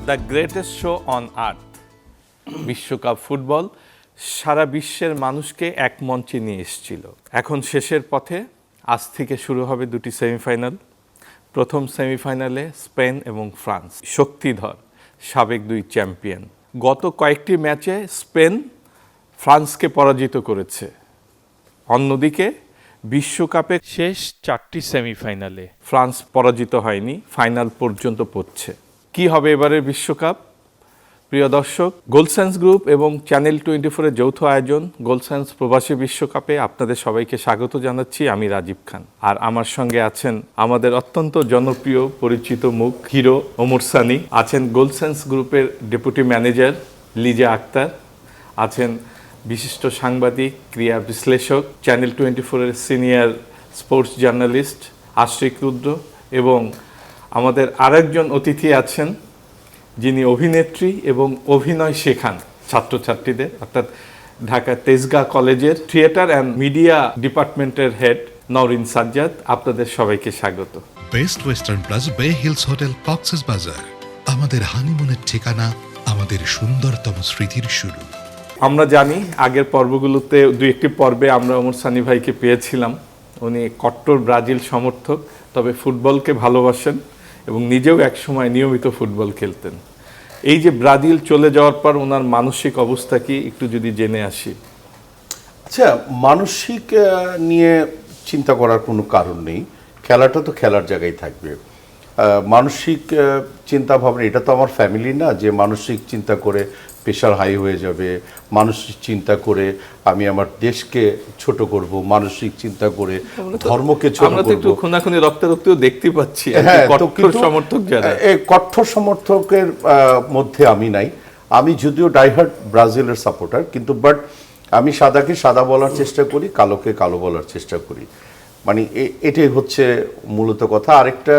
The greatest show on earth. বিশ্বকাপ football সারা বিশ্বের মানুষকে এক মঞ্চে নিয়ে এসেছিল। এখন শেষের পথে। আজ থেকে শুরু হবে দুটি সেমিফাইনাল। প্রথম সেমিফাইনালে স্পেন এবং ফ্রান্স, শক্তিধর সাবেক দুই চ্যাম্পিয়ন। গত কয়েকটি ম্যাচে স্পেন ফ্রান্সকে পরাজিত করেছে। অন্যদিকে বিশ্বকাপে শেষ 4টি সেমিফাইনালে ফ্রান্স পরাজিত হয়নি, ফাইনাল পর্যন্ত পৌঁছে। কি হবে এবারের বিশ্বকাপ? প্রিয় দর্শক, গোলসেন্স গ্রুপ এবং চ্যানেল 24-এর যৌথ আয়োজন গোলসেন্স প্রবাসী বিশ্বকাপে আপনাদের সবাইকে স্বাগত জানাচ্ছি। আমি রাজীব খান, আর আমার সঙ্গে আছেন আমাদের অত্যন্ত জনপ্রিয় পরিচিত মুখ হিরো ওমর সানি, আছেন গোলসেন্স গ্রুপের ডেপুটি ম্যানেজার লিজা আক্তার, আছেন বিশিষ্ট সাংবাদিক, ক্রীড়া বিশ্লেষক, চ্যানেল 24-এর senior sports journalist Ashik Rudra, এবং আমাদের আরেকজন অতিথি আছেন যিনি অভিনেত্রী এবং অভিনয় শেখান ছাত্রছাত্রীদের, অর্থাৎ ঢাকা তেজগাঁ কলেজের থিয়েটার অ্যান্ড মিডিয়া ডিপার্টমেন্টের হেড নওরিন সাজ্জাদ। আপনাদের সবাইকে স্বাগত। বেস্ট ওয়েস্টার্ন প্লাস বে হিলস হোটেল কক্সেস বাজার, আমাদের হানিমুনের ঠিকানা, আমাদের সুন্দরতম স্মৃতির শুরু। আমরা জানি আগের পর্বগুলোতে দুই একটি পর্বে আমরা ওমর সানি ভাইকে পেয়েছিলাম। উনি কট্টর ব্রাজিল সমর্থক, তবে ফুটবলকে ভালোবাসেন এবং নিজেও একসময় নিয়মিত ফুটবল খেলতেন। এই যে ব্রাজিল চলে যাওয়ার পর ওনার মানসিক অবস্থা কি একটু যদি জেনে আসি। আচ্ছা, মানসিক নিয়ে চিন্তা করার কোনো কারণ নেই। খেলাটা তো খেলার জায়গায় থাকবে। মানসিক চিন্তা ভাবনা, এটা তো আমার ফ্যামিলি না যে মানসিক চিন্তা করে প্রেশার হাই হয়ে যাবে, মানসিক চিন্তা করে আমি আমার দেশকে ছোট করব, মানসিক চিন্তা করে ধর্মকে ছোট করব। আমরা তো একটু খুনাখুনি রক্তারক্তিও দেখতে পাচ্ছি। কঠোর সমর্থক যারা, এই কঠোর সমর্থকের মধ্যে আমি নাই। আমি যদিও ডাইহার্ড ব্রাজিলের সাপোর্টার, কিন্তু বাট আমি সাদাকে সাদা বলার চেষ্টা করি, কালোকে কালো বলার চেষ্টা করি। মানে এটাই হচ্ছে মূলত কথা। আরেকটা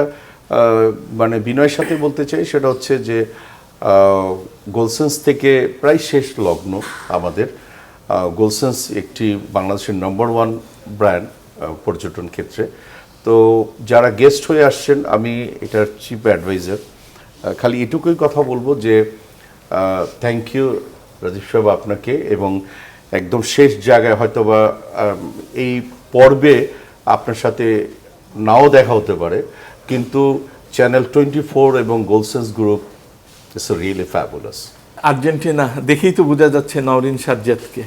মানে বিনয়ের সাথে বলতে চাই, সেটা হচ্ছে যে গোলসেন্স থেকে প্রায় শেষ লগ্ন আমাদের। গোলসেন্স একটি বাংলাদেশের নম্বর 1 ব্র্যান্ড পর্যটন ক্ষেত্রে। তো যারা গেস্ট হয়ে আসছেন, আমি এটার চিফ অ্যাডভাইজার। খালি এটুকুই কথা বলবো যে থ্যাংক ইউ রাজীব সাহেব আপনাকে, এবং একদম শেষ জায়গায় হয়তোবা এই পর্বে আপনার সাথে নাও দেখা হতে পারে, কিন্তু চ্যানেল 24 এবং Goldsense group it's really fabulous. Argentina দেখেই তো বোঝা যাচ্ছে নওরিন সাজ্জাদকে।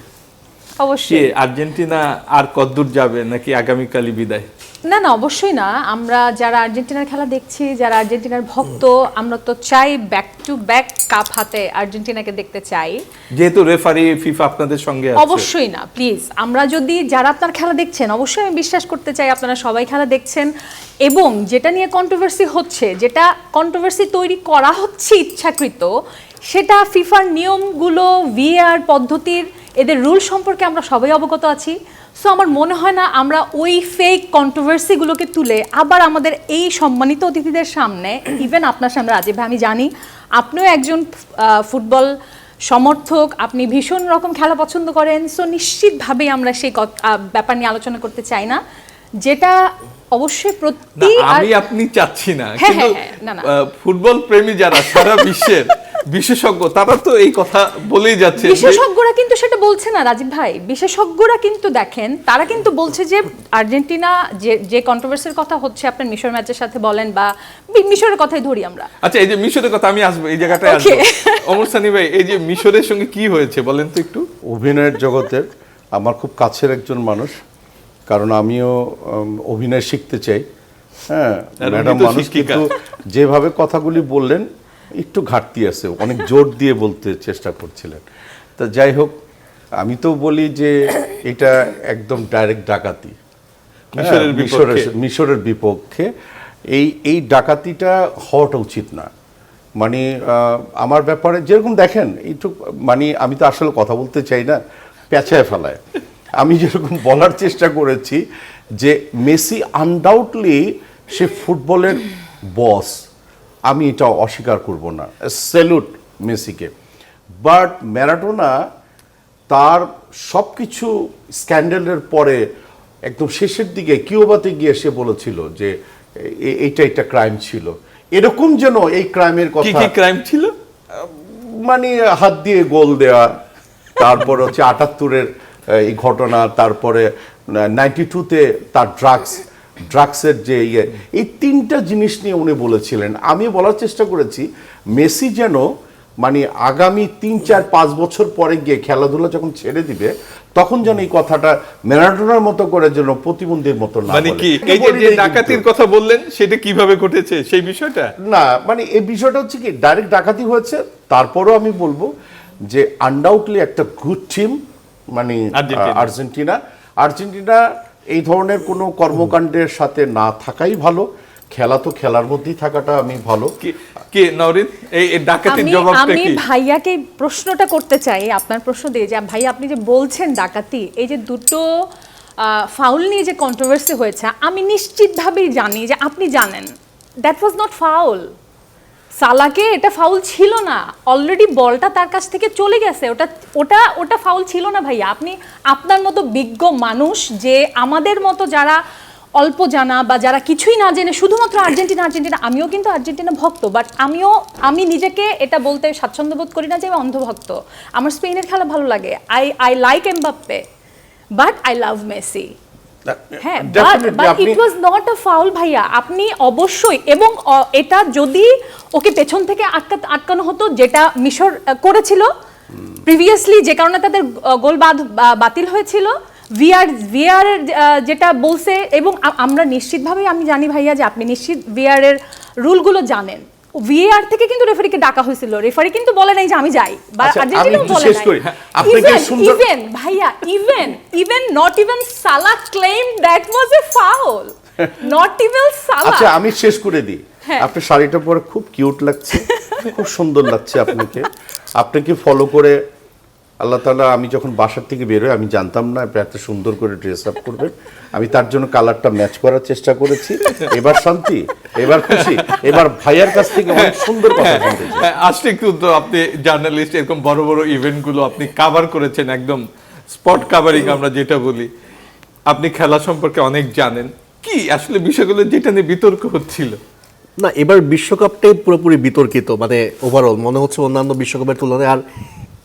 অবশ্যই আর্জেন্টিনা আর কতদূর যাবে, নাকি আগামীকালই বিদায়? না, অবশ্যই না। আমরা যারা আর্জেন্টিনার খেলা দেখছি, যারা আর্জেন্টিনার ভক্ত, আমরা তো চাই ব্যাক টু ব্যাক কাপ হাতে আর্জেন্টিনাকে দেখতে চাই। যেহেতু রেফারি ফিফা আপনাদের সঙ্গে আছে। অবশ্যই না, প্লিজ। আমরা যদি যারা আপনার খেলা দেখছেন, অবশ্যই আমি বিশ্বাস করতে চাই আপনারা সবাই খেলা দেখছেন, এবং যেটা নিয়ে কন্ট্রোভার্সি হচ্ছে, যেটা কন্ট্রোভার্সি তৈরি করা হচ্ছে ইচ্ছাকৃত, সেটা ফিফার নিয়মগুলো, ভিএআর পদ্ধতির, এদের রুল সম্পর্কে আমরা সবাই অবগত আছি। সো আমার মনে হয় না আমরা ওই ফেক কন্ট্রোভার্সিগুলোকে তুলে আবার আমাদের এই সম্মানিত অতিথিদের সামনে, ইভেন আপনার সামনে রাজীব ভাই, আমি জানি আপনিও একজন ফুটবল সমর্থক, আপনি ভীষণ রকম খেলা পছন্দ করেন। সো নিশ্চিতভাবেই আমরা সেই ব্যাপার নিয়ে আলোচনা করতে চাই না, যেটা অবশ্যই আমি আপনি চাচ্ছি না, কিন্তু ফুটবল প্রেমী যারা সারা বিশ্বের বিশেষজ্ঞ, তারা তো এই কথা বলেই যাচ্ছে। বিশেষজ্ঞরা কিন্তু সেটা বলছে না রাজীব ভাই, বিশেষজ্ঞরা কিন্তু দেখেন, তারা কিন্তু বলছে যে আর্জেন্টিনা যে কন্ট্রোভার্সির কথা হচ্ছে, আপনার মিশর ম্যাচের সাথে বলেন বা মিশরের কথাই ধরি আমরা। আচ্ছা, এই যে মিশরের কথা আমি আসবো, এই জায়গাটায় আসবো। ওমর সানি ভাই, এই যে মিশরের সঙ্গে কি হয়েছে বলেন তো একটু। অভিনয়ের জগতের আমার খুব কাছের একজন মানুষ, কারণ আমিও অভিনয় শিখতে চাই। হ্যাঁ, ম্যাডাম মানুষ, কিন্তু যেভাবে কথাগুলি বললেন একটু ঘাটতি আছে, অনেক জোর দিয়ে বলতে চেষ্টা করছিলেন। তা যাই হোক, আমি তো বলি যে এটা একদম ডাইরেক্ট ডাকাতি মিশরের বিপক্ষে। এই ডাকাতিটা হওয়াটা উচিত না। মানে আমার ব্যাপারে যেরকম দেখেন, একটু মানে আমি তো আসলে কথা বলতে চাই না, পেঁচায় ফেলায়। আমি যেরকম বলার চেষ্টা করেছি যে মেসি আনডাউটলি সে ফুটবলের বস, আমি এটা অস্বীকার করব না, স্যালুট মেসিকে। বাট ম্যারাডোনা তার সব কিছু স্ক্যান্ডালের পরে একদম শেষের দিকে কিউবাতে গিয়ে সে বলেছিল যে এইটা একটা ক্রাইম ছিল। এরকম যেন এই ক্রাইমের কথা, কি ক্রাইম ছিল মানে হাত দিয়ে গোল দেওয়া, তারপর হচ্ছে 78-এর এই ঘটনা, তারপরে 92-তে তার ড্রাগসের যে ইয়ে, এই তিনটা জিনিস নিয়ে উনি বলেছিলেন। আমি বলার চেষ্টা করেছি মেসি যেন মানে আগামী 3-4-5 বছর পরে গিয়ে খেলাধুলা যখন ছেড়ে দিবে তখন যেন এই কথাটা ম্যারাডোনার মতো করে যেন প্রতিবন্ধীর মতো না মানে বলে। কি এই যে ডাকাতির কথা বললেন সেটা কিভাবে ঘটেছে সেই বিষয়টা? না মানে এই বিষয়টা হচ্ছে কি ডাইরেক্ট ডাকাতি হয়েছে, তারপরও আমি বলবো যে আনডাউটলি একটা গুড টিম মানে আর্জেন্টিনা এই ধরনের কোনো কর্মকাণ্ডের সাথে না থাকাই ভালো, খেলা তো খেলার মধ্যেই থাকাটা আমি ভালো। কে নওরিন এই ডাকাতির জবাবটা আমি কি? ভাইয়াকে প্রশ্নটা করতে চাই, আপনার প্রশ্ন দিয়ে যে ভাই আপনি যে বলছেন ডাকাতি, এই যে দুটো ফাউল নিয়ে যে কন্ট্রোভার্সি হয়েছে, আমি নিশ্চিতভাবেই জানি যে আপনি জানেন দ্যাট ওয়াজ নট ফাউল। সালাকে এটা ফাউল ছিল না, অলরেডি বলটা তার কাছ থেকে চলে গেছে, ওটা ওটা ওটা ফাউল ছিল না ভাইয়া। আপনি আপনার মতো বিজ্ঞ মানুষ, যে আমাদের মতো যারা অল্প জানা বা যারা কিছুই না জেনে শুধুমাত্র আর্জেন্টিনা, আমিও কিন্তু আর্জেন্টিনা ভক্ত, বাট আমি নিজেকে এটা বলতে স্বাচ্ছন্দ্য বোধ করি না যে আমি অন্ধভক্ত। আমার স্পেনের খেলা ভালো লাগে, I like Mbappe, but I love Messi. হ্যাঁ, but it was not a foul ভাইয়া। আপনি অবশ্যই, এবং এটা যদি ওকে পেছন থেকে আটকানো হতো, যেটা মিশর করেছিল প্রিভিয়াসলি, যে কারণে তাদের গোল বাতিল হয়েছিল, ভিআর যেটা বলছে, এবং আমরা নিশ্চিতভাবে আমি জানি ভাইয়া যে আপনি নিশ্চিত ভিআর এর রুলগুলো জানেন। ভিআর থেকে কিন্তু রেফারিকে ডাকা হয়েছিল, রেফারি কিন্তু বলে নাই যে আমি যাই, বা আর্জেন্টিনাও বলে নাই। ইভেন ভাইয়া, ইভেন নট ইভেন সালা claim that was A foul, not even সালা। আচ্ছা আমি শেষ করে দিই। আপনার শাড়িটা পরে খুব কিউট লাগছে, খুব সুন্দর লাগছে আপনাকে। আপনাকে ফলো করে আল্লাহ তাআলা, আমি যখন বাসার থেকে বের হই আমি জানতাম না আপনি এত সুন্দর করে ড্রেস আপ করবেন। আমি তার জন্য কালারটা ম্যাচ করার চেষ্টা করেছি। এবার শান্তি, এবার খুশি, এবার ভাইয়ার কাছ থেকে অনেক সুন্দর কথা শুনতে চাই। আজকে কিন্তু আপনি জার্নালিস্ট, এরকম বড় বড় ইভেন্ট গুলো আপনি কভার করেছেন, একদম স্পট কভারিং আমরা যেটা বলি। আপনি খেলা সম্পর্কে অনেক জানেন, কি আসলে বিষয়গুলো যেটা নিয়ে বিতর্ক হচ্ছিল? না, এবার বিশ্বকাপটাই পুরোপুরি বিতর্কিত, মানে ওভারঅল মনে হচ্ছে অন্যান্য বিশ্বকাপের তুলনায়। আর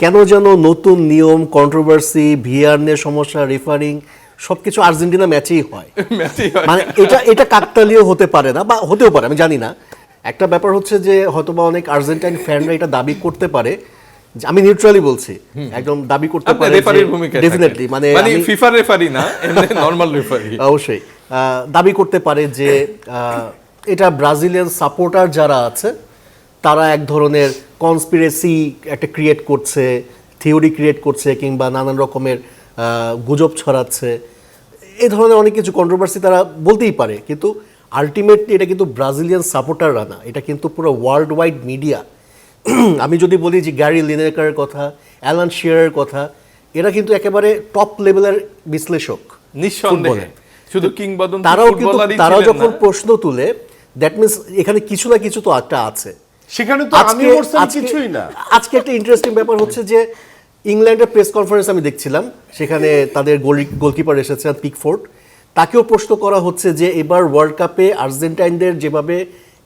কেন যেন নতুন নিয়ম, কন্ট্রোভার্সি, ভিআর নিয়ে সমস্যা, রেফারিং সবকিছু আর্জেন্টিনা ম্যাচেই হয়। মানে এটা কাকতালীয় হতে পারে না, বা হতেও পারে, আমি জানি না। একটা ব্যাপার হচ্ছে যে হয়তোবা অনেক আর্জেন্টাইন ফ্যানরা এটা দাবি করতে পারে, আমি নিউট্রালি বলছি, একদম দাবি করতে পারে রেফারির ভূমিকা ডেফিনেটলি, মানে ফিফা রেফারি না, এমনি নরমাল রেফারি অবশ্যই দাবি করতে পারে যে এটা ব্রাজিলিয়ান সাপোর্টার যারা আছে তারা এক ধরনের কনস্পিরেসি একটা ক্রিয়েট করছে, থিওরি ক্রিয়েট করছে, কিংবা নানান রকমের গুজব ছড়াচ্ছে, এই ধরনের অনেক কিছু কন্ট্রোভার্সি তারা বলতেই পারে। কিন্তু আলটিমেটলি এটা কিন্তু ব্রাজিলিয়ান সাপোর্টাররা না, এটা কিন্তু পুরো ওয়ার্ল্ড ওয়াইড মিডিয়া। আমি যদি বলি যে গ্যারি লিনেকারের কথা, অ্যালান শিয়ারের কথা, এরা কিন্তু একেবারে টপ লেভেলের বিশ্লেষক নিঃসন্দেহে, শুধু কিংবদন্তি ফুটবলারই, তারাও যখন প্রশ্ন তুলে, দ্যাট মিন্স এখানে কিছু না কিছু তো একটা আছে। সেখানে তো আমি কিছুই না। আজকে একটা ইন্টারেস্টিং ব্যাপার হচ্ছে যে ইংল্যান্ডের প্রেস কনফারেন্স আমি দেখছিলাম, সেখানে তাদের গোলকিপার এসেছেন পিকফোর্ড, তাকেও প্রশ্ন করা হচ্ছে যে এবার ওয়ার্ল্ড কাপে আর্জেন্টাইনদের যেভাবে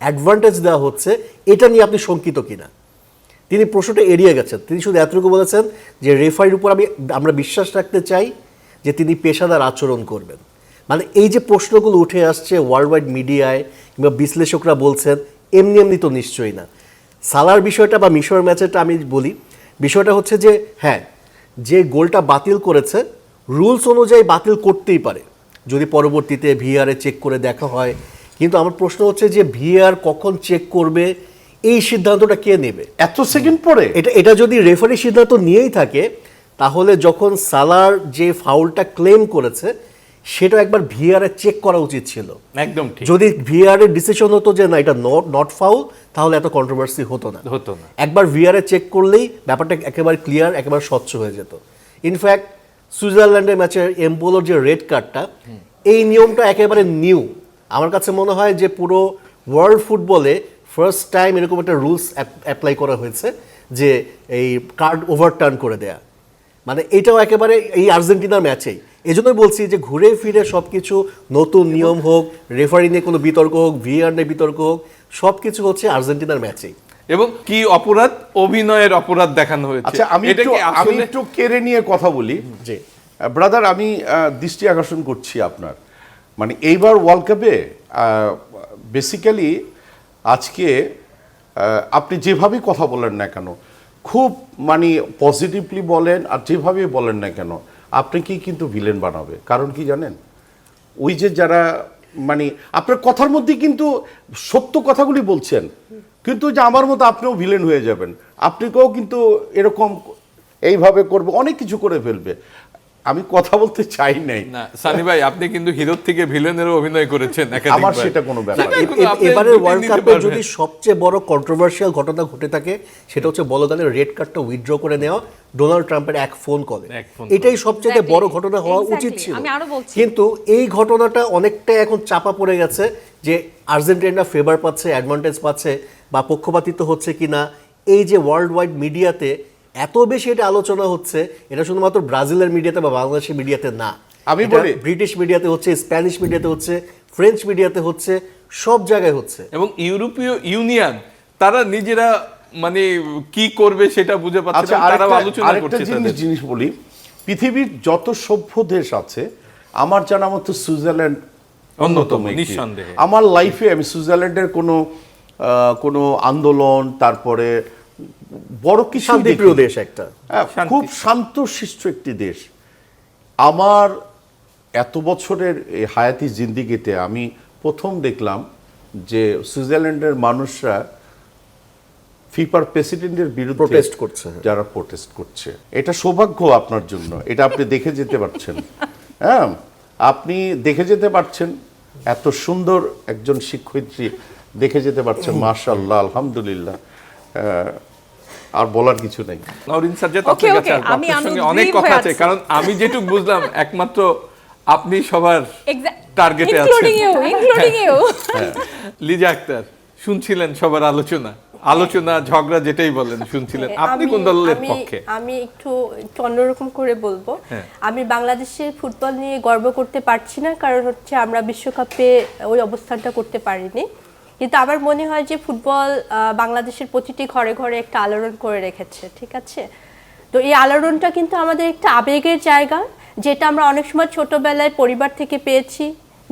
অ্যাডভান্টেজ দেওয়া হচ্ছে এটা নিয়ে আপনি শঙ্কিত কিনা। তিনি প্রশ্নটা এড়িয়ে গেছেন, তিনি শুধু এতটুকু বলেছেন যে রেফারির উপর আমরা বিশ্বাস রাখতে চাই যে তিনি পেশাদার আচরণ করবেন। মানে এই যে প্রশ্নগুলো উঠে আসছে ওয়ার্ল্ড ওয়াইড মিডিয়ায় কিংবা বিশ্লেষকরা বলছেন, এমনি এমনি তো নিশ্চয়ই না। সালার বিষয়টা বা মিশর ম্যাচেরটা আমি বলি, বিষয়টা হচ্ছে যে হ্যাঁ, যে গোলটা বাতিল করেছে রুলস অনুযায়ী বাতিল করতেই পারে যদি পরবর্তীতে ভিআরে চেক করে দেখা হয়, কিন্তু আমার প্রশ্ন হচ্ছে যে ভিআর কখন চেক করবে, এই সিদ্ধান্তটা কে নেবে? এত সেকেন্ড পরে এটা যদি রেফারি সিদ্ধান্ত নিয়েই থাকে, তাহলে যখন সালার যে ফাউলটা ক্লেম করেছে সেটা একবার ভিআরে চেক করা উচিত ছিল। একদম ঠিক। যদি ভিআর এর ডিসিশন হতো যে না এটা নট ফাউল, তাহলে এত কন্ট্রোভার্সি হতো না। একবার ভিআরে চেক করলেই ব্যাপারটা একেবারে ক্লিয়ার, একেবারে স্বচ্ছ হয়ে যেত। ইনফ্যাক্ট সুইজারল্যান্ডের ম্যাচের এমবোলোর যে রেড কার্ডটা, এই নিয়মটা একেবারে নিউ। আমার কাছে মনে হয় যে পুরো ওয়ার্ল্ড ফুটবলে ফার্স্ট টাইম এরকম একটা রুলস অ্যাপ্লাই করা হয়েছে যে এই কার্ড ওভারটার্ন করে দেয়া। মানে এটাও একেবারে এই আর্জেন্টিনার ম্যাচেই। এজন্যই বলছি যে ঘুরে ফিরে সব কিছু নতুন নিয়ম হোক, রেফারি নিয়ে কোনো বিতর্ক হোক, ভিআর নিয়ে বিতর্ক হোক, সব কিছু হচ্ছে আর্জেন্টিনার ম্যাচেই। এবং কি অপরাধ, অভিনয়ের অপরাধ দেখানো হয়েছে। আচ্ছা আমি এটা একটু কি আমি আসলে একটু কেড়ে নিয়ে কথা বলি। জি ব্রাদার, আমি দৃষ্টি আকর্ষণ করছি আপনার, মানে এইবার ওয়ার্ল্ড কাপে বেসিক্যালি আজকে আপনি যেভাবেই কথা বলেন না কেন, খুব মানে পজিটিভলি বলেন আর যেভাবেই বলেন না কেন, আপনি কি কিন্তু ভিলেন বানাবে। কারণ কি জানেন, ওই যে যারা মানে আপনার কথার মধ্যে কিন্তু সত্য কথাগুলি বলছেন, কিন্তু যে আমার মতো আপনিও ভিলেন হয়ে যাবেন, আপনাকেও কিন্তু এরকম এইভাবে করবে, অনেক কিছু করে ফেলবে। আমি কথা বলতে চাই নাই, না সানি ভাই, আপনি কিন্তু হিরোর থেকে ভিলেনেরও অভিনয় করেছেন একাধিকবার। আমার সেটা কোনো ব্যাপার না। এবারে ওয়ার্ল্ড কাপে যদি সবচেয়ে বড় কন্ট্রোভার্সিয়াল ঘটনা ঘটে থাকে সেটা হচ্ছে বলদানের রেড কার্ডটা উইথড্র করে নেওয়া ডোনাল্ড ট্রাম্পের এক ফোন কলে। এটাই সবচেয়ে বড় ঘটনা হওয়া উচিত ছিল। আমি আরো বলছি, কিন্তু এই ঘটনাটা অনেকটা এখন চাপা পড়ে গেছে যে আর্জেন্টিনা ফেভার পাচ্ছে, অ্যাডভান্টেজ পাচ্ছে বা পক্ষপাতিত্ব হচ্ছে কিনা। এই যে ওয়ার্ল্ড ওয়াইড মিডিয়াতে এত বেশি এটা আলোচনা হচ্ছে, এটা শুধুমাত্র ব্রাজিলের মিডিয়াতে বা বাংলাদেশের মিডিয়াতে না, আমি এটা বলি ব্রিটিশ মিডিয়াতে হচ্ছে, স্প্যানিশ মিডিয়াতে হচ্ছে, ফ্রেঞ্চ মিডিয়াতে হচ্ছে, সব জায়গায় হচ্ছে। এবং ইউরোপীয় ইউনিয়ন তারা নিজেরা মানে কি করবে সেটা বুঝে পাচ্ছে আচ্ছা, না, তারাও আলোচনা আরেকটা করছে তাদের। জিনিস বলি, পৃথিবীর যত সভ্য দেশ আছে আমার জানা মতো সুইজারল্যান্ড অন্যতম, একটি। নিঃসন্দেহে। আমার লাইফে আমি সুইজারল্যান্ডের কোনো আন্দোলন, তারপরে বড় কিছু শান্তিপ্রিয় দেশ একটা। খুব শান্তশিষ্ট একটি দেশ। আমার এত বছরের এই হায়াতি জিন্দিগিতে আমি প্রথম দেখলাম যে সুইজারল্যান্ডের মানুষরা ফিফার প্রেসিডেন্টের বিরুদ্ধে Protest করছে। যারা প্রোটেস্ট করছে, এটা সৌভাগ্য আপনার জন্য, এটা আপনি দেখে যেতে পারছেন। হ্যাঁ, আপনি দেখে যেতে পারছেন, এত সুন্দর একজন শিক্ষয়িত্রী দেখে যেতে পারছেন, মাশাআল্লাহ, আলহামদুলিল্লাহ। আর বলার কিছু নাই। নওরিন সাজ্জাদ, Okay, আপনার কাছে okay, আসবো। আমি আপনার সঙ্গে অনুদ্বিগ্ন অনেক কথা হয়ে আছে, আছি। কারণ আমি যেটুকু বুঝলাম একমাত্র আপনি সবার টার্গেটে আছেন। ইনক্লুডিং ইউ লিজা আক্তার, শুনছিলেন সবার আলোচনা ঝগড়া যেটাই বলেন শুনছিলেন, আপনি কোন দলের পক্ষে? আমি একটু অন্যরকম করে বলবো। আমি বাংলাদেশের ফুটবল নিয়ে গর্ব করতে পারছি না, কারণ হচ্ছে আমরা বিশ্বকাপে ওই অবস্থানটা করতে পারিনি। কিন্তু আমার মনে হয় যে ফুটবল বাংলাদেশের প্রতিটি ঘরে ঘরে একটা আলোড়ন করে রেখেছে, ঠিক আছে? তো এই আলোড়নটা কিন্তু আমাদের একটা আবেগের জায়গা, যেটা আমরা অনেক সময় ছোটবেলায় পরিবার থেকে পেয়েছি,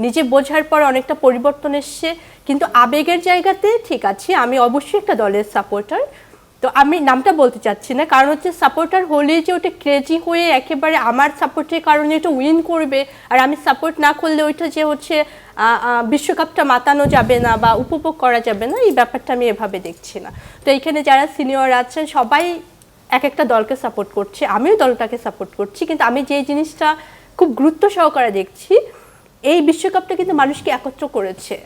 নিজে বোঝার পর অনেকটা পরিবর্তন এসছে। কিন্তু আবেগের জায়গাতে ঠিক আছে, আমি অবশ্যই একটা দলের সাপোর্টার। তো আমি নামটা বলতে চাচ্ছি না, কারণ হচ্ছে সাপোর্টার হলে যে ওটা ক্রেজি হয়ে একেবারে আমার সাপোর্টের কারণে ওটা উইন করবে, আর আমি সাপোর্ট না করলে ওইটা যে হচ্ছে বিশ্বকাপটা মাতানো যাবে না বা উপভোগ করা যাবে না, এই ব্যাপারটা আমি এভাবে দেখছি না। তো এইখানে যারা সিনিয়র আছেন সবাই এক একটা দলকে সাপোর্ট করছে, আমিও দলটাকে সাপোর্ট করছি। কিন্তু আমি যে জিনিসটা খুব গুরুত্ব সহকারে দেখছি, এই বিশ্বকাপটা কিন্তু মানুষকে একত্র করেছে,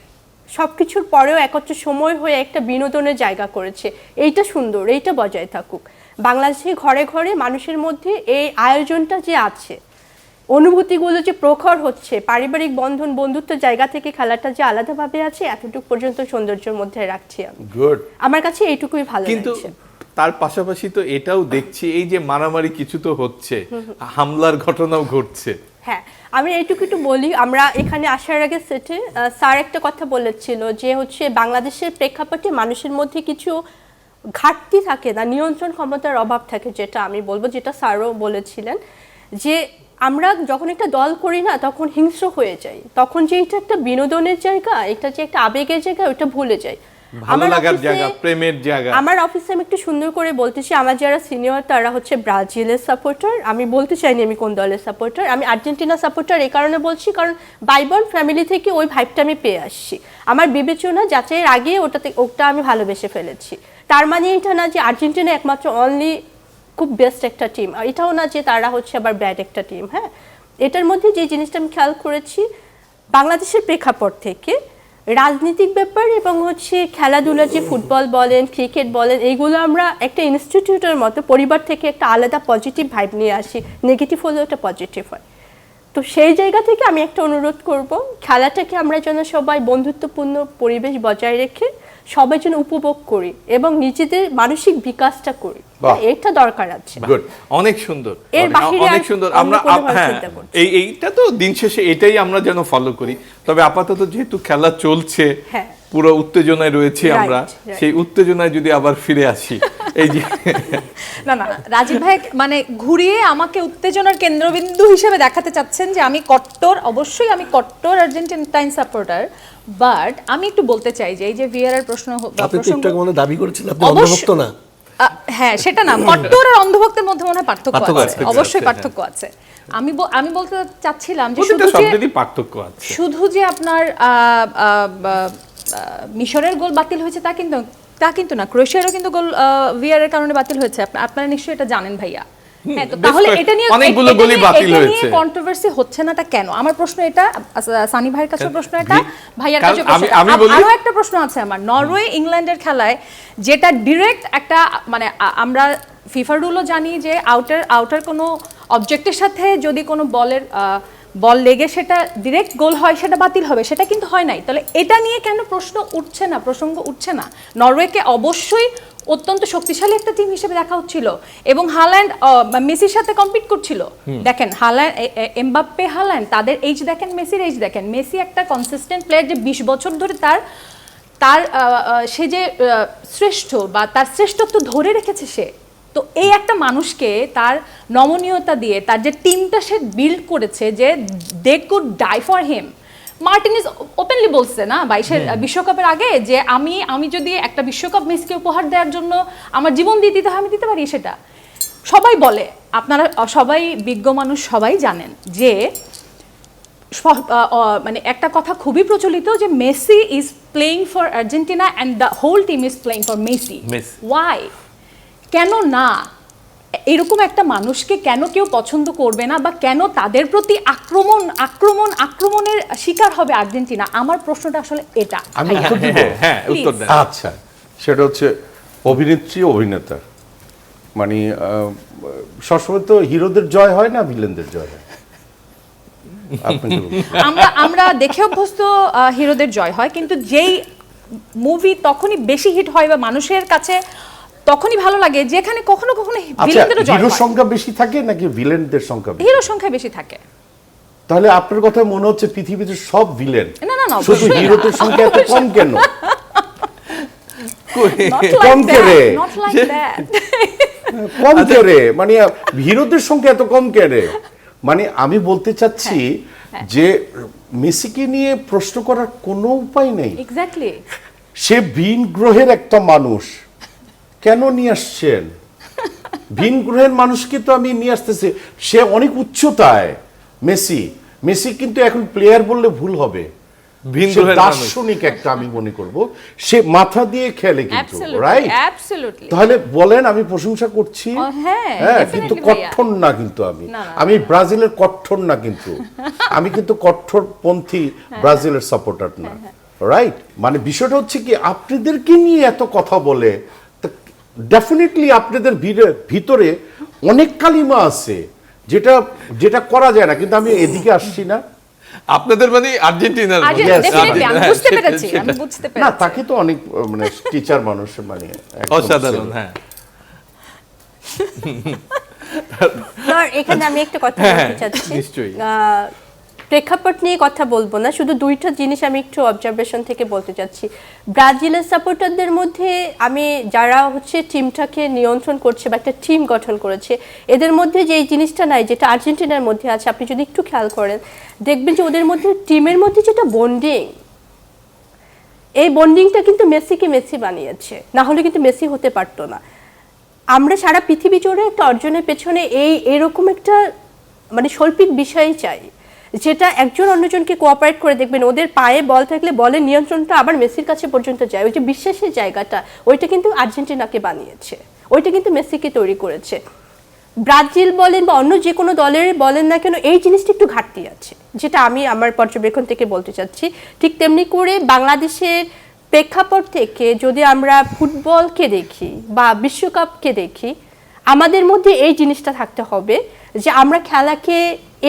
সব কিছুর পরেও একত্র সময় হয়ে একটা বিনোদনের জায়গা করেছে। এইটা সুন্দর, এইটা বজায় থাকুক। বাংলাদেশে ঘরে ঘরে মানুষের মধ্যে এই আয়োজনটা যে আছে, অনুভূতিগুলো যে প্রখর হচ্ছে, পারিবারিক বন্ধন বন্ধুত্ব জায়গা থেকে খেলাটা যে আলাদাভাবে আছে, এতটুকু পর্যন্ত সৌন্দর্যের মধ্যে রাখছি আমি। গুড। আমার কাছে এইটুকুই ভালো কিন্তু লাগছে। তার পাশাপাশি তো এটাও দেখছি, এই যে মারামারি কিছু তো হচ্ছে, হামলার ঘটনাও ঘটছে। হ্যাঁ, আমি এইটুকু একটু বলি। আমরা এখানে আসার আগে সেটে স্যার একটা কথা বলেছিল যে হচ্ছে বাংলাদেশের প্রেক্ষাপটে মানুষের মধ্যে কিছু ঘাটতি থাকে না, নিয়ন্ত্রণ ক্ষমতার অভাব থাকে, যেটা আমি বলবো, যেটা স্যারও বলেছিলেন, যে আমরা যখন একটা দল করি না তখন হিংস্র হয়ে যাই, তখন যে এটা একটা বিনোদনের জায়গা, এটা যে একটা আবেগের জায়গা, ওটা ভুলে যাই। ভালো লাগার জায়গা, প্রেমের জায়গা। আমার অফিসে আমি একটু সুন্দর করে বলতেছি, আমার যারা সিনিয়র তারা হচ্ছে ব্রাজিলের সাপোর্টার। আমি বলতে চাইনি আমি কোন দলের সাপোর্টার, আমি আর্জেন্টিনা সাপোর্টার। এই কারণে বলছি কারণ বাইবন ফ্যামিলি থেকে ওই ভাইবটা আমি পেয়ে আসছি। আমার বিবেচনা যাচাইয়ের আগে ওটা আমি ভালোবেসে ফেলেছি। তার মানে এটা না যে আর্জেন্টিনা একমাত্র অনলি খুব বেস্ট একটা টিম, আর এটাও না যে তারা হচ্ছে আবার ব্যাড একটা টিম। হ্যাঁ, এটার মধ্যে যে জিনিসটা আমি খেয়াল করেছি, বাংলাদেশের প্রেক্ষাপট থেকে রাজনৈতিক ব্যাপার এবং হচ্ছে খেলাধুলা, যে ফুটবল বলেন, ক্রিকেট বলেন, এইগুলো আমরা একটা ইনস্টিটিউটের মতো পরিবার থেকে একটা আলাদা পজিটিভ ভাইব নিয়ে আসি, নেগেটিভ হলেও ওটা পজিটিভ হয়। তো সেই জায়গা থেকে আমি একটা অনুরোধ করব, খেলাটাকে আমরা যেন সবাই বন্ধুত্বপূর্ণ পরিবেশ বজায় রেখে সবাই যেন উপভোগ করি এবং নিজেদের মানসিক বিকাশটা করি, এটা দরকার আছে। গুড, অনেক সুন্দর, এর বাইরে অনেক সুন্দর। আমরা এইটা তো দিন শেষে এটাই আমরা যেন ফলো করি। তবে আপাতত যেহেতু খেলা চলছে, পুরো উত্তেজনায় রয়েছি আমরা, right. সেই উত্তেজনায় যদি আবার ফিরে আসি, এই যে না না, রাজীব ভাই মানে ঘুরিয়ে আমাকে উত্তেজনার কেন্দ্রবিন্দু হিসেবে দেখাতে চাচ্ছেন যে আমি কট্টর, অবশ্যই আমি কট্টর আর্জেন্টাইন সাপোর্টার, বাট আমি একটু বলতে চাই যে এই যে ভিআর প্রশ্ন বা আপনি তো প্রসঙ্গ, একটু আগে মনে হয় দাবি করেছেন আপনি অবশ্য- অন্তর্ভুক্ত না। হ্যাঁ সেটা না, কট্টর আর অন্ধভক্তের মধ্যে মনে হয় পার্থক্য পার্থক্য আছে, আছে, অবশ্যই হ্যাঁ। পার্থক্য আছে। আমি বলতে চাচ্ছিলাম যে প্রতিটা শুধু যে শব্দেরই পার্থক্য আছে। শুধু যে আপনার মিশরের গোল বাতিল হয়েছে তা কিন্তু না, ক্রোয়েশিয়ারও কিন্তু গোল ভিআর এর কারণে বাতিল হয়েছে, আপনারা নিশ্চয়ই এটা জানেন ভাইয়া। হ্যাঁ, তো বেশ তাহলে কয়েক- এটা নিয়ে অনেকগুলো গোলই বাতিল হয়েছে। কন্ট্রোভার্সি হচ্ছে না, তা কেন? আমার প্রশ্ন এটা, সানি ভাইয়ের কাছে প্রশ্ন এটা, ভাইয়ার কারণ কাছে প্রশ্ন এটা। আমি বলি- আরো একটা প্রশ্ন আছে আমার, নরওয়ে ইংল্যান্ডের খেলায় যেটা ডিরেক্ট একটা মানে আমরা ফিফা রুলও জানি যে আউটার কোনো অবজেক্টের সাথে যদি কোনো বল লেগে সেটা ডিরেক্ট গোল হয় সেটা বাতিল হবে, সেটা কিন্তু হয় নাই। তাহলে এটা নিয়ে কেন প্রসঙ্গ উঠছে না? নরওয়েকে অবশ্যই অত্যন্ত শক্তিশালী একটা টিম হিসেবে দেখা হচ্ছিল এবং হাল্যান্ড মেসির সাথে কম্পিট করছিল। দেখেন হাল্যান্ড, এমবাপ্পে, হাল্যান্ড, তাদের এইজ দেখেন, মেসির এইজ দেখেন। মেসি একটা কনসিস্টেন্ট প্লেয়ার যে 20 বছর ধরে তার সে যে শ্রেষ্ঠ বা তার শ্রেষ্ঠত্ব ধরে রেখেছে সে। তো এই একটা মানুষকে তার নমনীয়তা দিয়ে তার যে টিমটা সে বিল্ড করেছে যে they could die for him. Martinez openly বলছে না 22-এর বিশ্বকাপের আগে যে আমি যদি একটা বিশ্বকাপ মেসিকে উপহার দেওয়ার জন্য আমার জীবন দিয়ে দিতে হয়, আমি দিতে পারি সেটা। সবাই বলে, আপনারা সবাই বিজ্ঞ মানুষ সবাই জানেন যে মানে একটা কথা খুবই প্রচলিত যে Messi is playing for Argentina and the whole team is playing for Messi. Why? কেন না? এরকম একটা মানুষকে কেন কেউ পছন্দ করবে না, বা কেন তাদের প্রতি আক্রমণের শিকার হবে আর্জেন্টিনা? আমার প্রশ্নটা আসলে এটা। আমি উত্তর দিব? হ্যাঁ, উত্তর দেন। আচ্ছা, সেটা হচ্ছে অভিনেত্রী অভিনেতা, মানে সবসময় তো হিরোদের জয় হয় না, ভিলেনদের জয় হয়। আপনাকে বলছি। আমরা দেখে অভ্যস্ত হিরোদের জয় হয়, কিন্তু যেই মুভি তখনই বেশি হিট হয় বা মানুষের কাছে তখনই ভালো লাগে যেখানে কখনো কখনো আচ্ছা, ভিলেনদেরও জয় হিরোর হয়। সংখ্যা বেশি থাকে নাকি ভিলেনদের সংখ্যা বেশি? হিরোর সংখ্যা বেশি থাকে। তাহলে আপনার কথা মনে হচ্ছে পৃথিবীতে সব ভিলেন, না, না, না, শুধু অবশ্যই না। হিরোদের সংখ্যা এত কম কেন? Not like কম that, করে। not like that. কম করে মানে হিরোদের সংখ্যা এত কম কেন? মানে আমি বলতে চাচ্ছি যে মেসিকে নিয়ে প্রশ্ন করার কোনো উপায় নেই। Exactly. সে ভিন গ্রহের একটা মানুষ, কেন নিয়ে আসছেন? ভিন গ্রহের মানুষকে তো আমি নিয়ে আসতেছি, সে অনেক উচ্চতায়। মেসি কিন্তু এখন প্লেয়ার বললে ভুল হবে, ভিন সে গ্রহের মানুষ। দার্শনিক একটা, আমি মনে করব সে মাথা দিয়ে খেলে কিন্তু, Absolutely, রাইট? absolutely. তাহলে বলেন, আমি প্রশংসা করছি, হ্যাঁ, হ্যাঁ, definitely কিন্তু ভাইয়া। কঠোর না কিন্তু আমি না, না, আমি ব্রাজিলের কঠোর না কিন্তু আমি কিন্তু কঠোরপন্থী ব্রাজিলের সাপোর্টার না, রাইট? মানে বিষয়টা হচ্ছে কি, আপনাদেরকে নিয়ে এত কথা বলে, ডেফিনেটলি আপনাদের ভিতরে অনেক কালিমা আছে যেটা করা যায় না, কিন্তু আমি এদিকে আসছি না। আপনাদের মানে আর্জেন্টিনার Yes, Definitely, আমি হ্যাঁ, বুঝতে পেরেছি, আমি বুঝতে না, পেরেছি। তাকে তো অনেক মানে টিচার মানুষ, মানে একদম অসাধারণ। ছিল। হ্যাঁ, আর এখানে আমি একটা কথা হ্যাঁ, বলতে চাচ্ছি, নিশ্চয়ই। প্রেক্ষাপট নিয়ে কথা বলবো না, শুধু দুইটা জিনিস আমি একটু অবজারভেশন থেকে বলতে চাচ্ছি। ব্রাজিলের সাপোর্টারদের মধ্যে আমি যারা হচ্ছে টিমটাকে নিয়ন্ত্রণ করছে বা একটা টিম গঠন করেছে, এদের মধ্যে যে এই জিনিসটা নাই যেটা আর্জেন্টিনার মধ্যে আছে, আপনি যদি একটু খেয়াল করেন দেখবেন যে ওদের মধ্যে টিমের মধ্যে যেটা বন্ডিং, এই বন্ডিংটা কিন্তু মেসিকে মেসি বানিয়েছে, না হলে কিন্তু মেসি হতে পারতো না। আমরা সারা পৃথিবী জুড়ে একটা অর্জনের পেছনে এরকম একটা মানে শৈল্পিক বিষয় চাই, যেটা একজন অন্যজনকে কোঅপারেট করে। দেখবেন ওদের পায়ে বল থাকলে বলের নিয়ন্ত্রণটা আবার মেসির কাছে পর্যন্ত যায়, ওই যে বিশ্বাসের জায়গাটা, ওইটা কিন্তু আর্জেন্টিনাকে বানিয়েছে, ওইটা কিন্তু মেসিকে তৈরি করেছে। ব্রাজিল বলেন বা অন্য যে কোনো দলের বলেন না কেন, এই জিনিসটা একটু ঘাটতি আছে, যেটা আমি আমার পর্যবেক্ষণ থেকে বলতে চাচ্ছি। ঠিক তেমনি করে বাংলাদেশের প্রেক্ষাপট থেকে যদি আমরা ফুটবলকে দেখি বা বিশ্বকাপকে দেখি, আমাদের মধ্যে এই জিনিসটা থাকতে হবে যে আমরা খেলাকে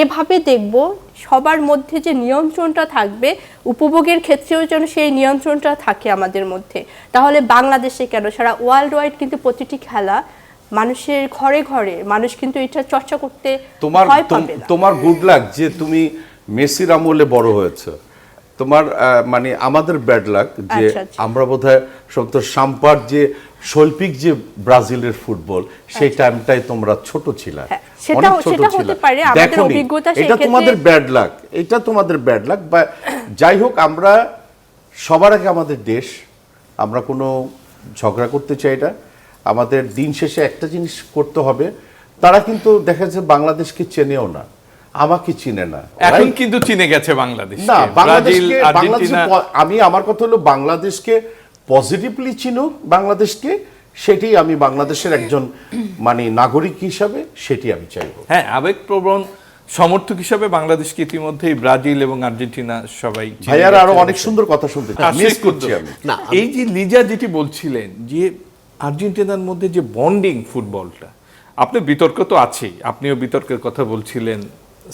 এভাবে দেখব, সবার মধ্যে যে নিয়ন্ত্রণটা থাকবে, উপভোগের ক্ষেত্রেও যেন সেই নিয়ন্ত্রণটা থাকে আমাদের মধ্যে। তাহলে বাংলাদেশে কেন, সারা ওয়ার্ল্ড ওয়াইড কিন্তু প্রতিটি খেলা মানুষের ঘরে ঘরে, মানুষ কিন্তু এটা চর্চা করতে ভয় পাবে না। তোমার গুড লাক যে তুমি মেসির আমলে বড় হয়েছে। তোমার মানে আমাদের ব্যাড লাক যে আচ্ছা, আচ্ছা। আমরা বোধহয় সন্তোষ সাম্পার যে শৈল্পিক যে ব্রাজিলের ফুটবল সেই টাইমটাই তোমরা ছোট ছিলা, হ্যাঁ, সেটা- অনেক ছোট সেটা হতে ছিলা। পারে, আমাদের দেখোনি, অভিজ্ঞতা এটা সেক্ষেত্রে- তোমাদের ব্যাড লাক, এটা তোমাদের ব্যাড লাক। বা যাই হোক, আমরা সবার আগে আমাদের দেশ, আমরা কোনো ঝগড়া করতে চাই না। আমাদের দিন শেষে একটা জিনিস করতে হবে, তারা কিন্তু দেখা যাচ্ছে বাংলাদেশকে চেনেও না, আমাকে চিনে না। এখন right? কিন্তু চিনে গেছে বাংলাদেশ, না, ব্রাজিল, বাংলাদেশকে আর্জেন্টিনা। আমি আমার কথা হলো বাংলাদেশকে পজিটিভলি চিনুক, বাংলাদেশকে, সেটাই আমি বাংলাদেশের একজন মানে নাগরিক হিসাবে সেটি আমি চাইবো। হ্যাঁ, আবেগপ্রবণ সমর্থক হিসাবে বাংলাদেশকে ইতিমধ্যেই ব্রাজিল এবং আর্জেন্টিনা সবাই চিনে ভাইয়ারা আরো গেছে। অনেক সুন্দর কথা শুনতে আসলে মিস কিন্তু- করছি আমি। না, এই যে লিজা যেটি বলছিলেন যে আর্জেন্টিনার মধ্যে যে বন্ডিং ফুটবলটা, আপনার বিতর্ক তো আছেই, আপনিও বিতর্কের কথা বলছিলেন,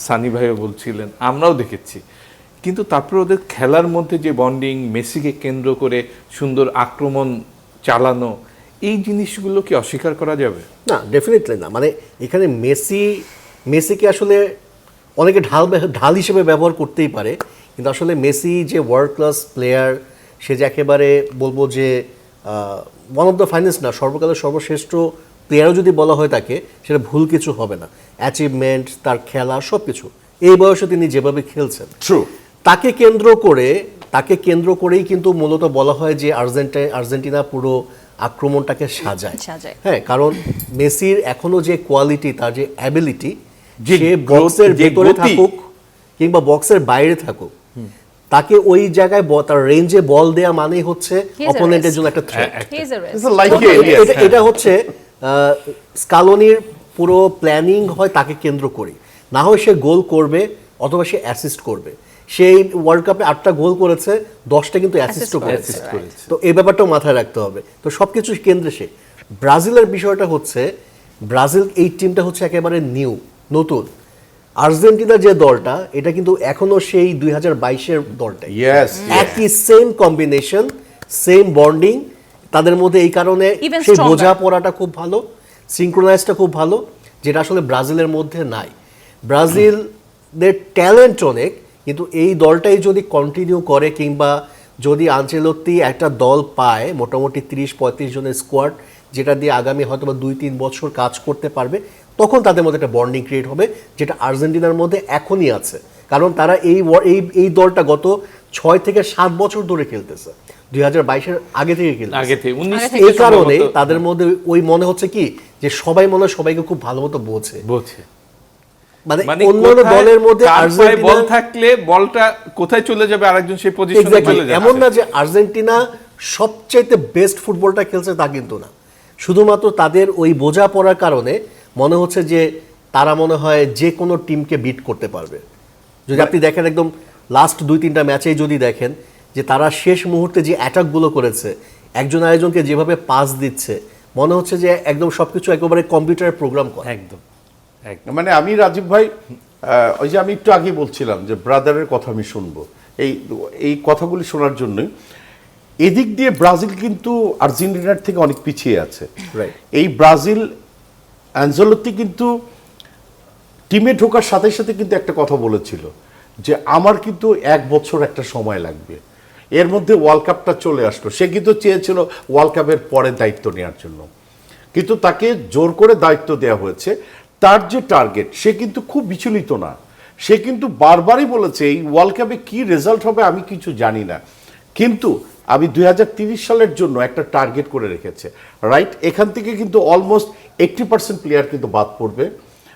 সানি ভাইও বলছিলেন, আমরাও দেখেছি, কিন্তু তারপরে ওদের খেলার মধ্যে যে বন্ডিং, মেসিকে কেন্দ্র করে সুন্দর আক্রমণ চালানো, এই জিনিসগুলো কি অস্বীকার করা যাবে? না, ডেফিনেটলি না। মানে এখানে মেসিকে আসলে অনেকে ঢাল হিসেবে ব্যবহার করতেই পারে, কিন্তু আসলে মেসি যে ওয়ার্ল্ড ক্লাস প্লেয়ার, সে যে একেবারে বলবো যে ওয়ান অফ দ্য ফাইনেস্ট না, সর্বকালের সর্বশ্রেষ্ঠ প্লেয়ারও যদি বলা হয় তাকে, সেটা ভুল কিছু হবে না। অ্যাচিভমেন্ট, তার খেলা, সব কিছু, এই বয়সে তিনি যেভাবে খেলছেন, ট্রু। তাকে কেন্দ্র করেই কিন্তু মূলত বলা হয় যে আর্জেন্টিনা পুরো আক্রমণটাকে সাজায়। হ্যাঁ, কারণ মেসির এখনো যে কোয়ালিটি, তার যে অ্যাবিলিটি, যে সে গ্রোথ, বক্সের যে ভেতরে গতি। থাকুক কিংবা বক্সের বাইরে থাকুক, তাকে ওই জায়গায় তার রেঞ্জে বল দেয়া মানেই হচ্ছে He is a অপোনেন্টের risk. জন্য একটা threat. He is a risk. It's like তো a alien, এটা- এটা হচ্ছে স্কালোনির পুরো প্ল্যানিং হয় তাকে কেন্দ্র করে, না হয় সে গোল করবে অথবা সে অ্যাসিস্ট করবে। সেই ওয়ার্ল্ড কাপে 8টা গোল করেছে, 10টা কিন্তু অ্যাসিস্টও করেছে। Assist করেছে। তো এই ব্যাপারটাও মাথায় রাখতে হবে। তো সবকিছু কেন্দ্রে সে। ব্রাজিলের বিষয়টা হচ্ছে, ব্রাজিল এই টিমটা হচ্ছে একেবারে নতুন। আর্জেন্টিনার যে দলটা, এটা কিন্তু এখনো সেই 2022-এর দলটাই। Yes, একই সেম কম্বিনেশন, সেম বন্ডিং তাদের মধ্যে, এই কারণে Even সেই stronger. বোঝাপড়াটা খুব ভালো, সিনক্রোনাইজটা খুব ভালো, যেটা আসলে ব্রাজিলের মধ্যে নাই। ব্রাজিলদের ট্যালেন্ট অনেক, কিন্তু এই দলটাই যদি কন্টিনিউ করে, কিংবা যদি আনচেলত্তি একটা দল পায় মোটামুটি 30-35 জনের স্কোয়াড, যেটা দিয়ে আগামী হয়তো বা 2-3 বছর কাজ করতে পারবে, তখন তাদের মধ্যে একটা বন্ডিং ক্রিয়েট হবে, যেটা আর্জেন্টিনার মধ্যে এখনই আছে। কারণ তারা এই দলটা গত 6 থেকে 7 বছর ধরে খেলতেছে, 2022-এর আগে থেকে খেলতেছে। আগে থেকে 19 আগে থেকে এই কারণে সম্ভবত তাদের মধ্যে ওই মনে হচ্ছে কি যে সবাই মনে হয় সবাইকে খুব ভালো মতো বোঝে। বোঝে। মানে মানে অন্য কোথায় দলের মধ্যে কার পায়ে আর্জেন্টিনা বল থাকলে বলটা কোথায় চলে যাবে, আরেকজন সেই পজিশনে Exactly, চলে যাবে। এমন না যে আর্জেন্টিনা সবচাইতে বেস্ট ফুটবলটা খেলছে, তা কিন্তু না। শুধুমাত্র তাদের ওই বোঝাপড়ার কারণে মনে হচ্ছে যে তারা মনে হয় যে কোনো টিমকে বিট করতে পারবে। যদি আপনি দেখেন একদম লাস্ট 2-3টা ম্যাচেই যদি দেখেন যে তারা শেষ মুহূর্তে যে অ্যাটাকগুলো করেছে, একজন আরেকজনকে যেভাবে পাস দিচ্ছে, মনে হচ্ছে যে একদম সবকিছু একেবারে কম্পিউটারে প্রোগ্রাম করে। একদম মানে আমি রাজীব ভাই, ওই যে আমি একটু আগে বলছিলাম যে ব্রাদারের কথা আমি শুনবো, এই কথাগুলি শোনার জন্যই এদিক দিয়ে ব্রাজিল কিন্তু আর্জেন্টিনার থেকে অনেক পিছিয়ে আছে। Right. এই ব্রাজিল অ্যানজেলোত্তি কিন্তু টিমে ঢোকার সাথে সাথে কিন্তু একটা কথা বলেছিল যে আমার কিন্তু 1 বছর একটা সময় লাগবে, এর মধ্যে ওয়ার্ল্ড কাপটা চলে আসলো। সে কিন্তু চেয়েছিল ওয়ার্ল্ড কাপের পরে দায়িত্ব নেওয়ার জন্য, কিন্তু তাকে জোর করে দায়িত্ব দেওয়া হয়েছে। তার যে টার্গেট, সে কিন্তু খুব বিচলিত না, সে কিন্তু বারবারই বলেছে এই ওয়ার্ল্ড কাপে কী রেজাল্ট হবে আমি কিছু জানি না, কিন্তু আমি 2030 সালের জন্য একটা টার্গেট করে রেখেছে। রাইট, এখান থেকে কিন্তু অলমোস্ট 80% প্লেয়ার কিন্তু বাদ পড়বে,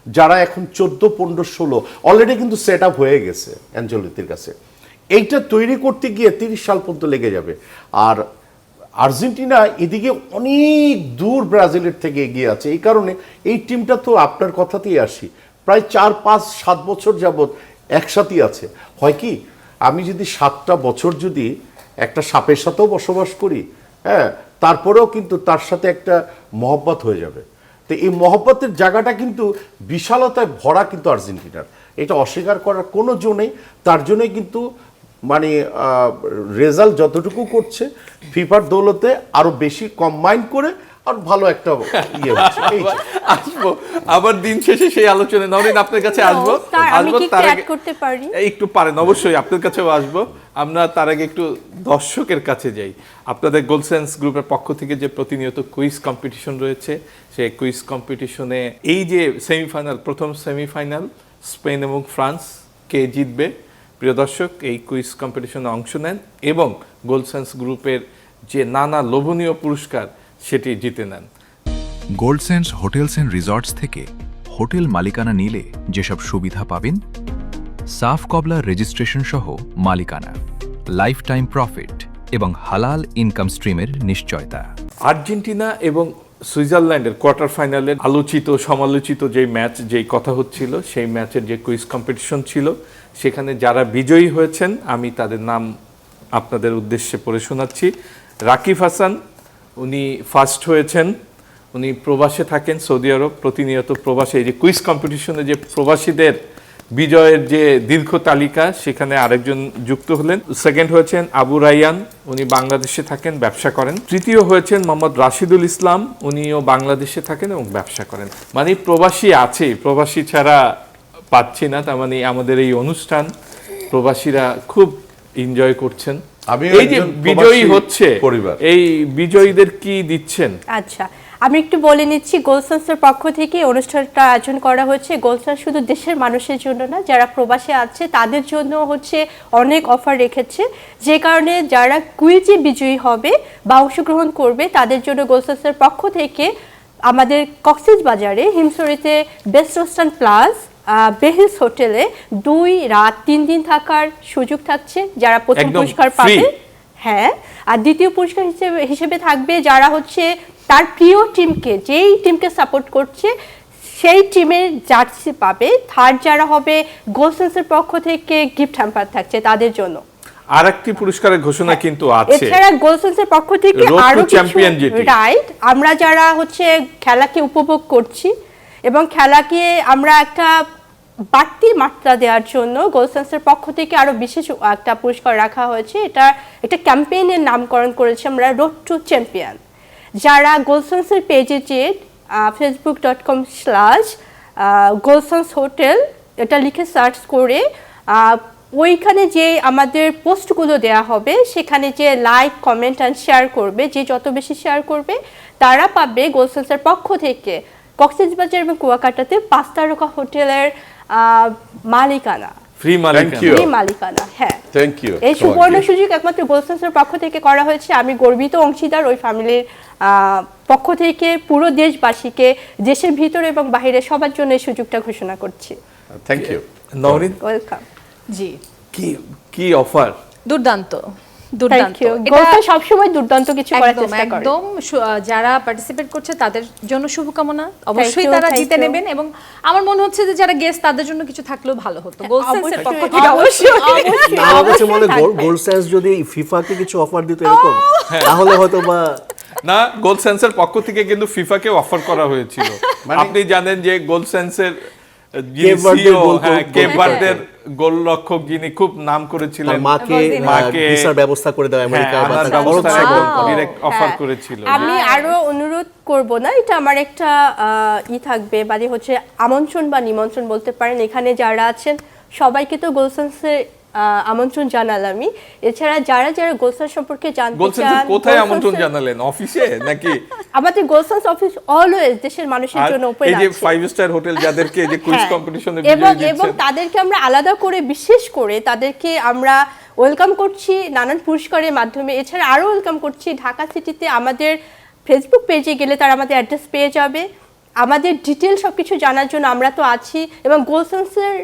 যারা এখন 14, 15, 16 অলরেডি কিন্তু সেট আপ হয়ে গেছে অ্যাঞ্জেলোত্তির কাছে। এইটা তৈরি করতে গিয়ে 30 সাল পর্যন্ত লেগে যাবে। আর আর্জেন্টিনা এদিকে অনেক দূর ব্রাজিলের থেকে এগিয়ে আছে। এই কারণে এই টিমটা, তো আপনার কথাতেই আসি, প্রায় 4, 5, 7 বছর যাবৎ একসাথেই আছে। হয় কি, আমি যদি 7টা বছর যদি একটা সাপের সাথেও বসবাস করি, হ্যাঁ, তারপরেও কিন্তু তার সাথে একটা মহব্বত হয়ে যাবে। তো এই মহব্বতের জায়গাটা কিন্তু বিশালতায় ভরা কিন্তু আর্জেন্টিনার, এটা অস্বীকার করার কোনো জো নেই। তার জন্যই কিন্তু মানে রেজাল্ট যতটুকু করছে ফিফার দৌলতে আরও বেশি কম্বাইন করে আর ভালো একটা ইয়ে হচ্ছে এই যে। আসবো আবার দিন শেষে সেই আলোচনায় নওরিন আপনার কাছে আসবো স্যার, আমি আসবো কি একটু তার অ্যাড আগে করতে পারি? একটু পারেন অবশ্যই আপনার কাছেও আসবো আমরা তার আগে একটু দর্শকের কাছে যাই আপনাদের গোলসেন্স গ্রুপের পক্ষ থেকে যে প্রতিনিয়ত কুইজ কম্পিটিশন রয়েছে সেই কুইজ কম্পিটিশনে এই যে সেমিফাইনাল প্রথম সেমিফাইনাল স্পেন এবং ফ্রান্স কে জিতবে প্রিয় দর্শক এই কুইজ কম্পিটিশনে অংশ নেন এবং গোলসেন্স গ্রুপের যে নানা লোভনীয় পুরস্কার সেটি জিতে নেন গোল্ডসেন্স হোটেলস অ্যান্ড রিসর্টস থেকে হোটেল মালিকানা নিলে যেসব সুবিধা পাবেন সাফ কবলার রেজিস্ট্রেশন সহ মালিকানা লাইফ টাইম প্রফিট এবং হালাল ইনকাম স্ট্রিমের নিশ্চয়তা আর্জেন্টিনা এবং সুইজারল্যান্ডের কোয়ার্টার ফাইনালের আলোচিত সমালোচিত যে ম্যাচ যেই কথা হচ্ছিল সেই ম্যাচের যে কুইজ কম্পিটিশন ছিল সেখানে যারা বিজয়ী হয়েছেন আমি তাদের নাম আপনাদের উদ্দেশ্যে পড়ে শোনাচ্ছি রাকিব হাসান উনি ফার্স্ট হয়েছেন উনি প্রবাসে থাকেন সৌদি আরব প্রতিনিয়ত প্রবাসে এই যে কুইজ কম্পিটিশনে যে প্রবাসীদের বিজয়ের যে দীর্ঘ তালিকা সেখানে আরেকজন যুক্ত হলেন সেকেন্ড হয়েছেন আবু রাইয়ান উনি বাংলাদেশে থাকেন ব্যবসা করেন তৃতীয় হয়েছেন মোহাম্মদ রাশিদুল ইসলাম উনিও বাংলাদেশে থাকেন এবং ব্যবসা করেন মানে প্রবাসী আছে প্রবাসী ছাড়া পাচ্ছি না তার মানে আমাদের এই অনুষ্ঠান প্রবাসীরা খুব এনজয় করছেন আমিও এই যে একজন বিজয়ী প্রবাসী হচ্ছে পরিবার। এই বিজয়ীদের কি দিচ্ছেন আচ্ছা, আমি একটু বলে নিচ্ছি গোলসেন্সের পক্ষ থেকে এই অনুষ্ঠানটা আয়োজন করা হচ্ছে। গোলসেন্স শুধু দেশের মানুষের জন্য না, যারা প্রবাসে আছে তাদের জন্য হচ্ছে অনেক অফার রেখেছে, যে কারণে যারা কুইজে বিজয়ী হবে বা অংশগ্রহণ করবে তাদের জন্য গোলসেন্সের পক্ষ থেকে আমাদের কক্সবাজারে হিমছড়িতে বেস্ট ওয়েস্টার্ন প্লাস বেহিলস হোটেলে 2 রাত 3 দিন থাকার সুযোগ থাকছে যারা প্রথম একদম পুরস্কার free। পাবে। হ্যাঁ, আর দ্বিতীয় পুরস্কার হিসেবে থাকবে যারা হচ্ছে তার প্রিয় টিমকে যেই টিমকে সাপোর্ট করছে সেই টিমের জার্সি পাবে। থার্ড যারা হবে গোলসেন্সের পক্ষ থেকে গিফট হ্যাম্পার থাকছে তাদের জন্য। আর একটি পুরস্কারের ঘোষণা কিন্তু আছে এছাড়া গোলসেন্সের পক্ষ থেকে Road to আরো কিছু Champion যেটি। রাইট, আমরা যারা হচ্ছে খেলাকে উপভোগ করছি এবং খেলাকে আমরা একটা বাড়তি মাত্রা দেওয়ার জন্য গোলসেন্সের পক্ষ থেকে আরো বিশেষ একটা পুরস্কার রাখা হয়েছে। এটা একটা ক্যাম্পেইনের নামকরণ করেছে আমরা রোড টু চ্যাম্পিয়ন। যারা গোলসেন্সের পেজে যে facebook.com/গোলসেন্স হোটেল এটা লিখে সার্চ করে ওইখানে যে আমাদের পোস্টগুলো দেওয়া হবে সেখানে যে লাইক কমেন্ট অ্যান্ড শেয়ার করবে, যে যত বেশি শেয়ার করবে তারা পাবে গোলসেন্সের পক্ষ থেকে কক্সবাজার এবং কুয়াকাটাতে 5 তারকা হোটেলের মালিকানা, ফ্রি Thank you. ফ্রি মালিকানা। হ্যাঁ, থ্যাংক ইউ এই সুবর্ণ সুযোগ একমাত্র গোলসেন্সের পক্ষ থেকে করা হয়েছে। আমি গর্বিত অংশীদার ওই ফ্যামিলির পক্ষ থেকে পুরো দেশবাসীকে দেশের ভিতরে এবং বাইরে সবার জন্য এই সুযোগটা ঘোষণা করছি। Thank you Nowrin welcome. জি কি কি অফার দুর্দান্ত থ্যাংক দুর্দান্ত ইউ। এটা গোলসেন্স সবসময় দুর্দান্ত কিছু করার একদম চেষ্টা করে। একদম যারা পার্টিসিপেট করছে তাদের জন্য শুভকামনা, অবশ্যই you, তারা thank জিতে you. নেবেন এবং আমার মনে হচ্ছে যে যারা গেস্ট তাদের জন্য কিছু থাকলেও ভালো হতো গোলসেন্সের অবশ্যই, পক্ষ থেকে অবশ্যই, অবশ্যই অবশ্যই। আমার কাছে মনে থাকবে। গোলসেন্স যদি ফিফাকে কিছু অফার দিত এরকম তাহলে হয়তো বা না গোল সেন্সের পক্ষ থেকে কিন্তু ফিফাকে অফার করা হয়েছিল আপনি জানেন যে গোল সেন্সের কেপ ভার্দের কেপ ভার্দের গোলরক্ষক যিনি খুব নাম করেছিলেন তার মাকে মাকে ভিসার ব্যবস্থা করে দেয় আমেরিকা বা আনার তার ব্যবস্থা খরচ একদম বহন করে। ডিরেক্ট অফার হ্যাঁ। করেছিল আমি আরো অনুরোধ করব না, এটা আমার একটা থাকবে মানে হচ্ছে আমন্ত্রণ বা নিমন্ত্রণ বলতে পারেন। এখানে যারা আছেন সবাইকে তো গোলসেন্সে আমন্ত্রণ জানালামই। এছাড়া যারা যারা গোলসেন্স সম্পর্কে জানতে গোল সেন্সের চান, কোথায় আমন্ত্রণ গোলসেন্সের- জানালেন অফিসে নাকি আমাদের গোলসেন্স অফিস অলওয়েজ দেশের মানুষের আর জন্য ওপেন এই যে আছে। 5 স্টার হোটেল যাদেরকে যে কুইজ হ্যাঁ। কম্পিটিশনে এবং বিজয়ী এবং দিচ্ছেন তাদেরকে আমরা আলাদা করে বিশেষ করে তাদেরকে আমরা ওয়েলকাম করছি নানান পুরস্কারের মাধ্যমে। এছাড়া আরও ওয়েলকাম করছি ঢাকা সিটিতে আমাদের ফেসবুক পেজে গেলে তারা আমাদের অ্যাড্রেস পেয়ে যাবে। আমাদের ডিটেল সব কিছু জানার জন্য আমরা তো আছি এবং গোলসেন্সের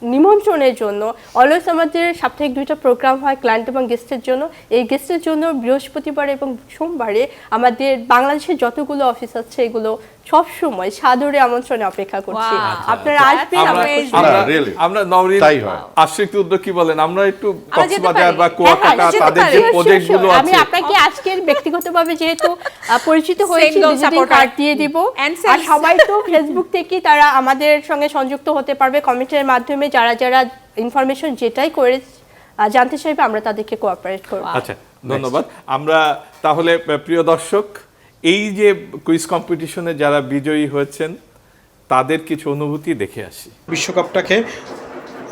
নিমন্ত্রণের জন্য অলওয়েজ আমাদের সাপ্তাহিক 2টা প্রোগ্রাম হয় ক্লায়েন্ট এবং গেস্টের জন্য। এই গেস্টের জন্য বৃহস্পতিবার এবং সোমবারে আমাদের বাংলাদেশের যতগুলো অফিস আছে এগুলো সব সময় সাদরে আমন্ত্রণে অপেক্ষা করছি। Wow. আপনারা আসবেন, আমরা আমরা আমরা না, really। আমরা নওরিন তাই হয়। আশিক উদ্যোগ কি বলেন আমরা একটু আমরা যেতে কক্সবাজার পারি। বা কুয়াকাটা হ্যাঁ, তাদের যেতে যে পারি। প্রজেক্ট গুলো আমি আছে আপনাকে আজকের ব্যক্তিগতভাবে যেহেতু পরিচিত হয়েছি Single ভিজিটিং supporter. কার্ড দিয়ে দিব। And R sales. সবাই তো ফেসবুক থেকে তারা আমাদের সঙ্গে সংযুক্ত হতে পারবে কমেন্টের মাধ্যমে। যারা যারা ইনফরমেশন যেটাই করে জানতে চাইবে আমরা তাদেরকে কোঅপারেট করব। আচ্ছা ধন্যবাদ আমরা তাহলে প্রিয় দর্শক এই যে কুইজ কম্পিটিশনে যারা বিজয়ী হয়েছেন তাদের কিছু অনুভূতি দেখে আসি। বিশ্বকাপটাকে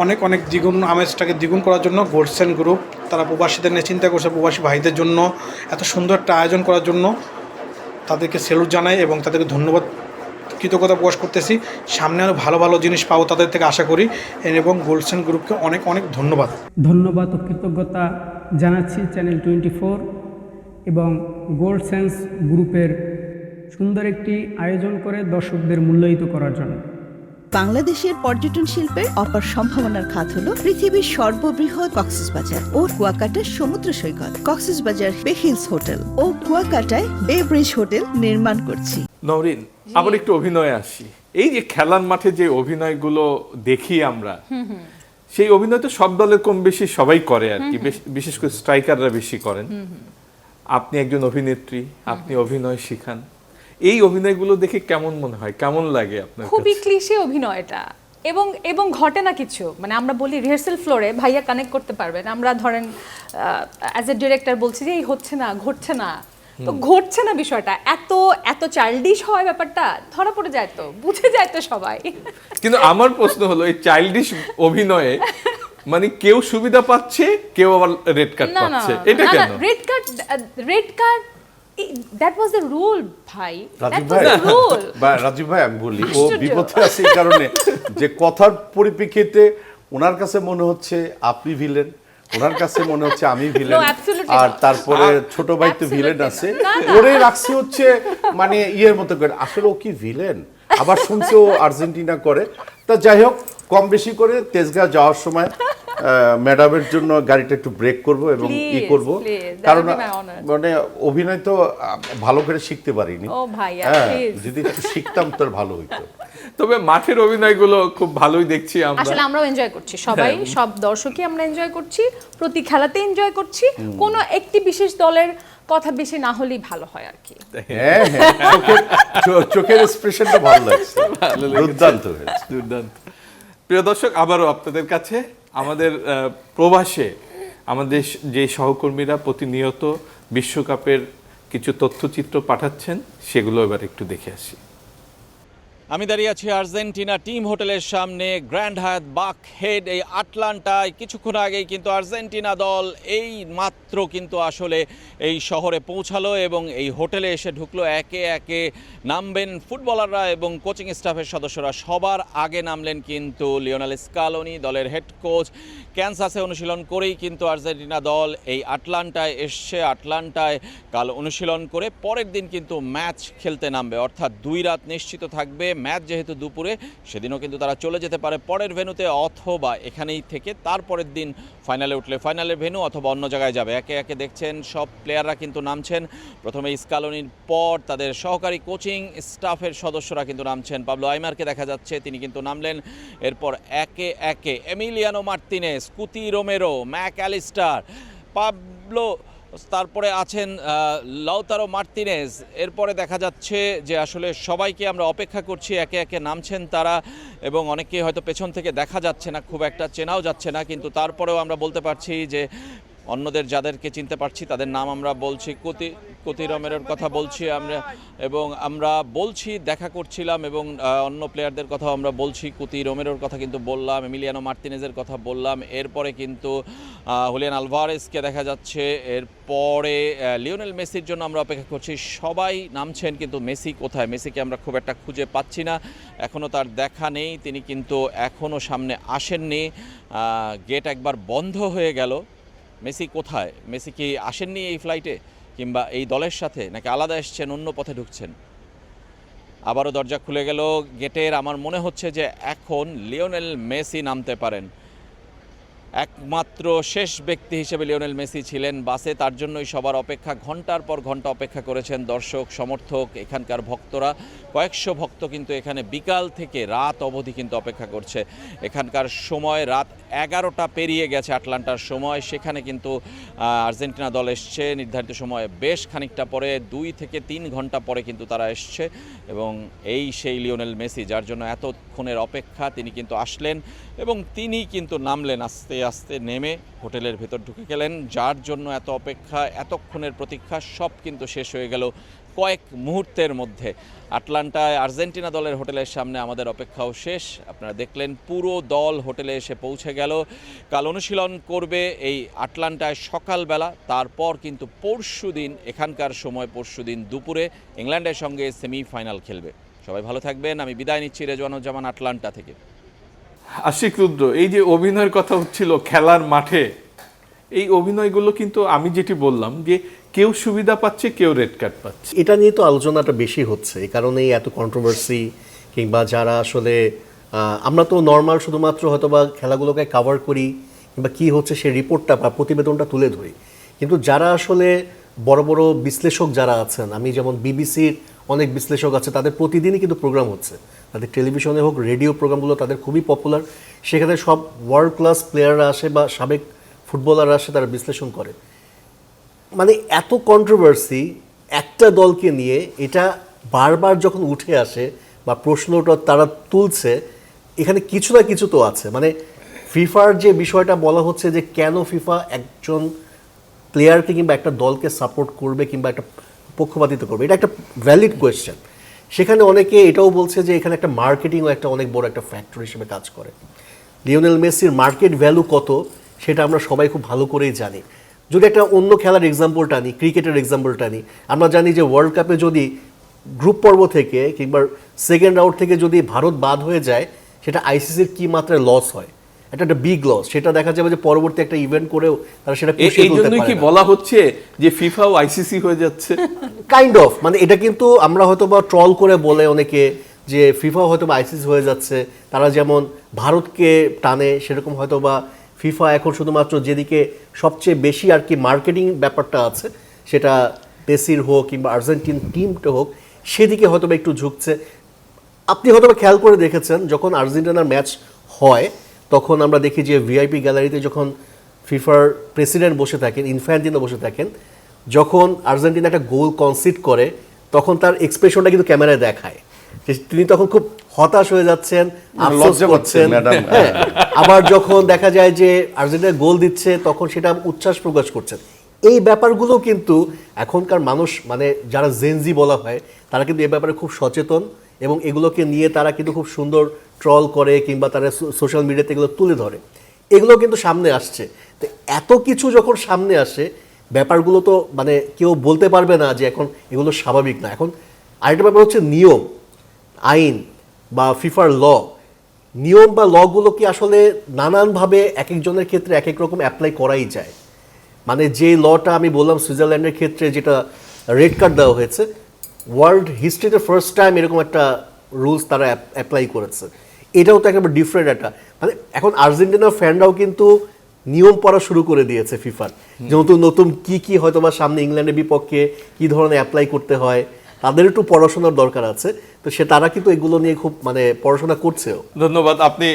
অনেক অনেক দ্বিগুণ আমেজটাকে দ্বিগুণ করার জন্য গোল্ডসেন গ্রুপ তারা প্রবাসীদের নিয়ে চিন্তা করছে, প্রবাসী ভাইদের জন্য এত সুন্দর একটা আয়োজন করার জন্য তাদেরকে স্যালুট জানাই এবং তাদেরকে ধন্যবাদ কৃতজ্ঞতা প্রকাশ করতেছি। সামনে আরও ভালো ভালো জিনিস পাবো তাদের থেকে আশা করি, এবং গোল্ডসেন গ্রুপকে অনেক অনেক ধন্যবাদ ও কৃতজ্ঞতা জানাচ্ছি চ্যানেল 24 এবং গোল্ড সেন্স গ্রুপের সুন্দর একটি আয়োজন করে দর্শকদের মূল্যায়িত করার জন্য। বাংলাদেশের পর্যটন শিল্পের অপার সম্ভাবনার খাত হলো পৃথিবীর সর্ববৃহৎ কক্সবাজার ও কুয়াকাটার সমুদ্র সৈকত। কক্সবাজার বে হিলস হোটেল ও কুয়াকাটায় বে ব্রিজ হোটেল নির্মাণ করছি। নওরিন, আবার একটু অভিনয়ে আসি। এই যে খেলার মাঠে যে অভিনয়গুলো দেখি আমরা, সেই অভিনয় তো সব দলের কম বেশি সবাই করে আর কি, বিশেষ করে স্ট্রাইকাররা বেশি করেন। আপনি একজন অভিনেত্রী, আপনি অভিনয় শিখান, এই অভিনয়গুলো দেখে কেমন মনে হয়, কেমন লাগে আপনার? খুবই ক্লিশে অভিনয়টা, এবং ঘটে না কিছু। মানে আমরা বলি রিহার্সাল ফ্লোরে, ভাইয়া কানেক্ট করতে পারবেন, আমরা ধরেন অ্যাজ এ ডিরেক্টর বলছি যে এই হচ্ছে না, ঘটছে না, তো ঘটছে না বিষয়টা, এত এত চাইল্ডিশ হয় ব্যাপারটা, ধরা পড়ে যায় তো, বুঝে যায় তো সবাই। কিন্তু আমার প্রশ্ন হলো এই চাইল্ডিশ অভিনয়ে মানে কেউ সুবিধা পাচ্ছে, কেউ আবার রেড কার্ড পাচ্ছে, এটা কেন? Red card that was the rule ভাই, রাজীব ভাই আমি বলি ও বিপদে আছে এই কারণে যে কথার পরিপ্রেক্ষিতে ওনার কাছে মনে হচ্ছে আপনি ভিলেন, ওনার কাছে মনে হচ্ছে আমি ভিলেন, আর তারপরে ছোট ভাই তো ভিলেন আছে, ওরে রাখছে হচ্ছে মানে ইয়ের মতো করে। আসলে ও কি ভিলেন? আবার শুনছে ও আর্জেন্টিনা করে। তা যাই হোক, কম বেশি করে তেজগাঁও যাওয়ার সময় ম্যাডামের জন্য গাড়িটা একটু ব্রেক করব এবং ই করব, কারণ মানে অভিনয় তো ভালো করে শিখতে পারিনি। যদি একটু শিখতাম তোর ভালো হইতো। তবে মাঠের অভিনয়গুলো খুব ভালোই দেখছি আমরা, আসলে আমরাও এনজয় করছি, সবাই সব দর্শকই আমরা এনজয় করছি, প্রতি খেলাতে এনজয় করছি। কোনো একটি বিশেষ দলের কথা বেশি না হলেই ভালো হয় আর কি। হ্যাঁ হ্যাঁ, চোখের এক্সপ্রেশনটা ভালো লাগছে, দুর্দান্ত হয়েছে, দুর্দান্ত। প্রিয় দর্শক, আবারও আপনাদের কাছে আমাদের প্রবাসে আমাদের যে সহকর্মীরা প্রতিনিয়ত বিশ্বকাপের কিছু তথ্যচিত্র পাঠাচ্ছেন, সেগুলো এবার একটু দেখে আসি। আমি দাঁড়িয়ে আছি আর্জেন্টিনা টিম হোটেলের সামনে, গ্র্যান্ড হায়াত বাক হেড এই আটলান্টায়। কিছুক্ষণ আগেই কিন্তু আর্জেন্টিনা দল এই মাত্র কিন্তু আসলে এই শহরে পৌঁছালো এবং এই হোটেলে এসে ঢুকলো। একে একে নামবেন ফুটবলাররা এবং কোচিং স্টাফের সদস্যরা। সবার আগে নামলেন কিন্তু লিওনেল স্কালোনি, দলের হেড কোচ। ক্যানসাসে অনুশীলন করেই কিন্তু আর্জেন্টিনা দল এই আটলান্টায় এসছে। আটলান্টায় কাল অনুশীলন করে পরের দিন কিন্তু ম্যাচ খেলতে নামবে, অর্থাৎ 2 রাত নিশ্চিত থাকবে। ম্যাচ যেহেতু দুপুরে, সেদিনও কিন্তু তারা চলে যেতে পারে পরের ভেন্যুতে, অথবা এখানেই থেকে তারপরের দিন ফাইনালে উঠলে ফাইনালের ভেন্যু অথবা অন্য জায়গায় যাবে। একে একে দেখছেন সব প্লেয়াররা কিন্তু নামছেন। প্রথমে স্কালোনির পর তাদের সহকারী কোচিং স্টাফের সদস্যরা কিন্তু নামছেন। পাবলো আইমারকে দেখা যাচ্ছে, তিনি কিন্তু নামলেন। এরপর একে একে Emiliano Martinez, Cuti Romero, Mac Allister, Pablo, তারপরে আছেন লাউতারো মার্তিনেজ। এরপরে দেখা যাচ্ছে যে আসলে সবাইকে আমরা অপেক্ষা করছি, একে একে নামছেন তারা, এবং অনেকে হয়তো পেছন থেকে দেখা যাচ্ছে না, খুব একটা চেনাও যাচ্ছে না, কিন্তু তারপরেও আমরা বলতে পারছি যে অন্যদের যাদেরকে চিনতে পারছি তাদের নাম আমরা বলছি। কুতি রোমেরোর কথা বলছি আমরা, এবং আমরা বলছি দেখা করছিলাম, এবং অন্য প্লেয়ারদের কথাও আমরা বলছি। কুতি রোমেরোর কথা কিন্তু বললাম, এমিলিয়ানো মার্তিনেজের কথা বললাম। এরপরে কিন্তু হুলিয়ান আলভারেজকে দেখা যাচ্ছে। এরপরে লিওনেল মেসির জন্য আমরা অপেক্ষা করছি। সবাই নামছেন, কিন্তু মেসি কোথায়? মেসিকে আমরা খুব একটা খুঁজে পাচ্ছি না, এখনও তার দেখা নেই, তিনি কিন্তু এখনও সামনে আসেননি। গেট একবার বন্ধ হয়ে গেল। মেসি কোথায়? মেসি কি আসেননি এই ফ্লাইটে, কিংবা এই দলের সাথে, নাকি আলাদা এসছেন, অন্য পথে ঢুকছেন? আবারও দরজা খুলে গেল গেটের। আমার মনে হচ্ছে যে এখন লিওনেল মেসি নামতে পারেন। একমাত্র শেষ ব্যক্তি হিসেবে লিওনেল মেসি ছিলেন বাসে, তার জন্যই সবার অপেক্ষা। ঘন্টার পর ঘন্টা অপেক্ষা করেছেন দর্শক, সমর্থক, এখানকার ভক্তরা। কয়েকশো ভক্ত কিন্তু এখানে বিকাল থেকে রাত অবধি কিন্তু অপেক্ষা করছে। এখানকার সময় রাত 11টা পেরিয়ে গেছে আটলান্টার সময়। সেখানে কিন্তু আর্জেন্টিনা দল এসছে নির্ধারিত সময়ে বেশ খানিকটা পরে, 2 থেকে 3 ঘন্টা পরে কিন্তু তারা এসছে, এবং এই সেই লিওনেল মেসি যার জন্য এতক্ষণ কতক্ষণের অপেক্ষা, তিনি কিন্তু আসলেন এবং তিনি কিন্তু নামলেন, আস্তে আস্তে নেমে হোটেলের ভেতর ঢুকে গেলেন। যার জন্য এত অপেক্ষা, এতক্ষণের প্রতীক্ষা সব কিন্তু শেষ হয়ে গেল কয়েক মুহূর্তের মধ্যে। আটলান্টায় আর্জেন্টিনা দলের হোটেলের সামনে আমাদের অপেক্ষাও শেষ। আপনারা দেখলেন পুরো দল হোটেলে এসে পৌঁছে গেল। কাল অনুশীলন করবে এই আটলান্টায় সকালবেলা, তারপর কিন্তু পরশুদিন এখানকার সময় পরশুদিন দুপুরে ইংল্যান্ডের সঙ্গে সেমিফাইনাল খেলবে। সবাই ভালো থাকবেন, আমি বিদায় নিচ্ছি রেজওয়ানুজ্জামান আটলান্টা থেকে। আশিক রুদ্র, এই যে অভিনয়ের কথা হচ্ছিল খেলার মাঠে, এই অভিনয়গুলো কিন্তু আমি যেটি বললাম যে কেউ সুবিধা পাচ্ছে, কেউ রেড কার্ড পাচ্ছে। এটা নিয়ে তো আলোচনাটা বেশি হচ্ছে, এই কারণেই এত কন্ট্রোভার্সি, কিংবা যারা আসলে আমরা তো নর্মাল শুধুমাত্র হয়তো বা খেলাগুলোকে কাভার করি কিংবা কী হচ্ছে সেই রিপোর্টটা বা প্রতিবেদনটা তুলে ধরি, কিন্তু যারা আসলে বড় বড় বিশ্লেষক যারা আছেন, আমি যেমন বিবিসির অনেক বিশ্লেষক আছে, তাদের প্রতিদিনই কিন্তু প্রোগ্রাম হচ্ছে, তাদের টেলিভিশনে হোক রেডিও প্রোগ্রামগুলো তাদের খুবই পপুলার, সেখানে সব ওয়ার্ল্ড ক্লাস প্লেয়াররা আসে বা সাবেক ফুটবলাররা আসে, তারা বিশ্লেষণ করে। মানে এত কন্ট্রোভার্সি একটা দলকে নিয়ে, এটা বারবার যখন উঠে আসে বা প্রশ্নটা তারা তুলছে, এখানে কিছু না কিছু তো আছে। মানে ফিফার যে বিষয়টা বলা হচ্ছে যে কেন ফিফা একজন প্লেয়ারকে কিংবা একটা দলকে সাপোর্ট করবে কিংবা একটা পক্ষপাতিত্ব করবে, এটা একটা ভ্যালিড কোয়েশ্চেন। সেখানে অনেকে এটাও বলছে যে এখানে একটা মার্কেটিংও একটা অনেক বড় একটা ফ্যাক্টর হিসেবে কাজ করে। লিওনেল মেসির মার্কেট ভ্যালু কত সেটা আমরা সবাই খুব ভালো করেই জানি। যদি একটা অন্য খেলার এক্সাম্পলটা নিই, ক্রিকেটের এক্সাম্পলটা নিই, আমরা জানি যে ওয়ার্ল্ড কাপে যদি গ্রুপ পর্ব থেকে কিংবা সেকেন্ড রাউন্ড থেকে যদি ভারত বাদ হয়ে যায়, সেটা আইসিসির কি মাত্রায় লস হয়, এটা একটা বিগ লস। সেটা দেখা যাবে যে পরবর্তী একটা ইভেন্ট করেও তারা সেটা এই জন্যই কি বলা হচ্ছে যে ফিফা ও আইসিসি হয়ে যাচ্ছে কাইন্ড অফ, মানে এটা কিন্তু আমরা হয়তো বা ট্রল করে বলে অনেকে যে ফিফা হয়তো বা আইসিসি হয়ে যাচ্ছে, তারা যেমন ভারতকে টানে, সেরকম হয়তো বা ফিফা এখন শুধুমাত্র যেদিকে সবচেয়ে বেশি আর কি মার্কেটিং ব্যাপারটা আছে, সেটা মেসির হোক কিংবা আর্জেন্টিন টিমটা হোক, সেদিকে হয়তো বা একটু ঝুঁকছে। আপনি হয়তো বা খেয়াল করে দেখেছেন, যখন আর্জেন্টিনার ম্যাচ হয় তখন আমরা দেখি যে ভিআইপি গ্যালারিতে যখন ফিফার প্রেসিডেন্ট বসে থাকেন, ইনফ্যান্টিনো বসে থাকেন, যখন আর্জেন্টিনা একটা গোল কনসিড করে তখন তার এক্সপ্রেশনটা কিন্তু ক্যামেরায় দেখায়, তিনি তখন খুব হতাশ হয়ে যাচ্ছেন, আফসোস করছেন। হ্যাঁ, আবার যখন দেখা যায় যে আর্জেন্টিনা গোল দিচ্ছে তখন সেটা উচ্ছ্বাস প্রকাশ করছেন। এই ব্যাপারগুলো কিন্তু এখনকার মানুষ, মানে যারা জেনজি বলা হয়, তারা কিন্তু এই ব্যাপারে খুব সচেতন এবং এগুলোকে নিয়ে তারা কিন্তু খুব সুন্দর ট্রল করে কিংবা তারা সোশ্যাল মিডিয়াতে এগুলো তুলে ধরে। এগুলো কিন্তু সামনে আসছে। তো এত কিছু যখন সামনে আসে, ব্যাপারগুলো তো মানে কেউ বলতে পারবে না যে এখন এগুলো স্বাভাবিক না। এখন আরেকটা ব্যাপার হচ্ছে নিয়ম, আইন বা ফিফার নিয়ম বা লগুলো কি আসলে নানানভাবে এক একজনের ক্ষেত্রে এক এক রকম অ্যাপ্লাই করাই যায়। মানে যে লটা আমি বললাম সুইজারল্যান্ডের ক্ষেত্রে যেটা রেড কার্ড দেওয়া হয়েছে, ওয়ার্ল্ড হিস্ট্রিতে ফার্স্ট টাইম এরকম একটা রুলস তারা অ্যাপ্লাই করেছে। এটাও তো একেবারে ডিফারেন্ট একটা, মানে এখন আর্জেন্টিনার ফ্যানরাও কিন্তু নিয়ম পড়া শুরু করে দিয়েছে ফিফার, যে নতুন নতুন কি হয়তো বা সামনে ইংল্যান্ডের বিপক্ষে কি ধরনের অ্যাপ্লাই করতে হয়, তাদের একটু পড়াশোনার দরকার আছে। তো তারা কিন্তু এগুলো নিয়ে খুব মানে পড়াশোনা করছেও। ধন্যবাদ। আপনি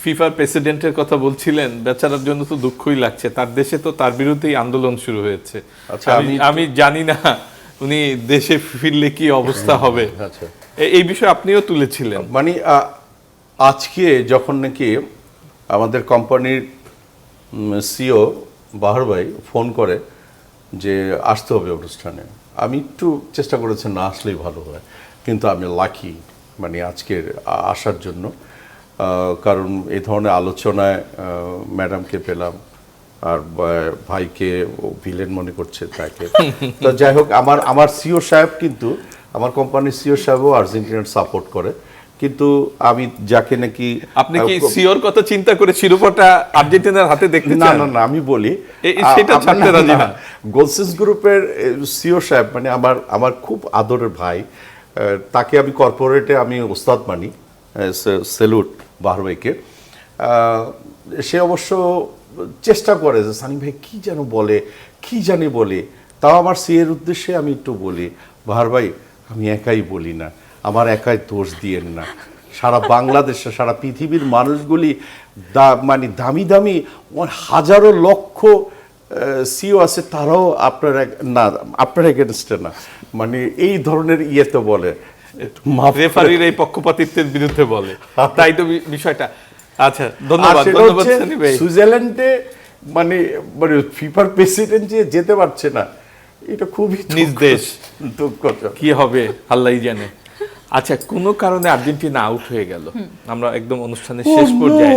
ফিফার প্রেসিডেন্টের কথা বলছিলেন, বেচারার জন্য তো দুঃখই লাগছে, তার দেশে তো তার বিরুদ্ধেই আন্দোলন শুরু হয়েছে। আচ্ছা, আমি জানি না উনি দেশে ফিরলে কি অবস্থা হবে। আচ্ছা, এই বিষয়ে আপনিও তুলেছিলেন। মানে আজকে যখন নাকি আমাদের কোম্পানির সিও বাহার ভাই ফোন করে যে আসতে হবে অনুষ্ঠানে, আমি একটু চেষ্টা করেছি না আসলেই ভালো হয়, কিন্তু আমি লাকি মানে আজকের আসার জন্য, কারণ এই ধরনের আলোচনায় ম্যাডামকে পেলাম, আর ভাইকে ভিলেন মনে করছে তাকে। তো যাই হোক, আমার সিও সাহেব কিন্তু, আমার কোম্পানির সিও সাহেবও আর্জেন্টিনার সাপোর্ট করে, কিন্তু আমি যাকে নাকি, আপনি কি সিওর কথা চিন্তা করে শিরোপাটা আর্জেন্টিনার হাতে দেখতে চান? না, আমি বলি সেটা ছাড়তে রাজি না। গোলসেন্স গ্রুপের সিও সাহেব মানে আমার খুব আদরের ভাই, তাকে আমি কর্পোরেটে আমি ওস্তাদ মানি, সেলুট বাহার ভাইকে। সে অবশ্য চেষ্টা করে যে সানি ভাই কি যেন বলে, কি জানি বলে, তাও আমার সিএর উদ্দেশ্যে আমি একটু বলি, বাহার ভাই আমি একাই বলি না, আমার একাই দোষ দিয়েন না, সারা বাংলাদেশে সারা পৃথিবীর মানুষগুলি মানে দামি দামি হাজারো লক্ষ সিও আছে, তারাও আপনার এগেনস্টে না, মানে এই ধরনের ইয়েতে বলে মাফ করে- রেফারির এই পক্ষপাতিত্বের বিরুদ্ধে বলে, তাই তো বিষয়টা। আচ্ছা, আর ধন্যবাদ সেটা ধন্যবাদ হচ্ছে সানি ভাই। সুইজারল্যান্ডে মানে মানে ফিফার প্রেসিডেন্ট যে যেতে পারছে না, এটা খুবই নিজ দেশ। দুঃখজনক। কি হবে আল্লাহই জানে। আচ্ছা, কোনো কারণে আর্জেন্টিনা আউট হয়ে গেল, আমরা একদম অনুষ্ঠানের শেষ পর্যায়ে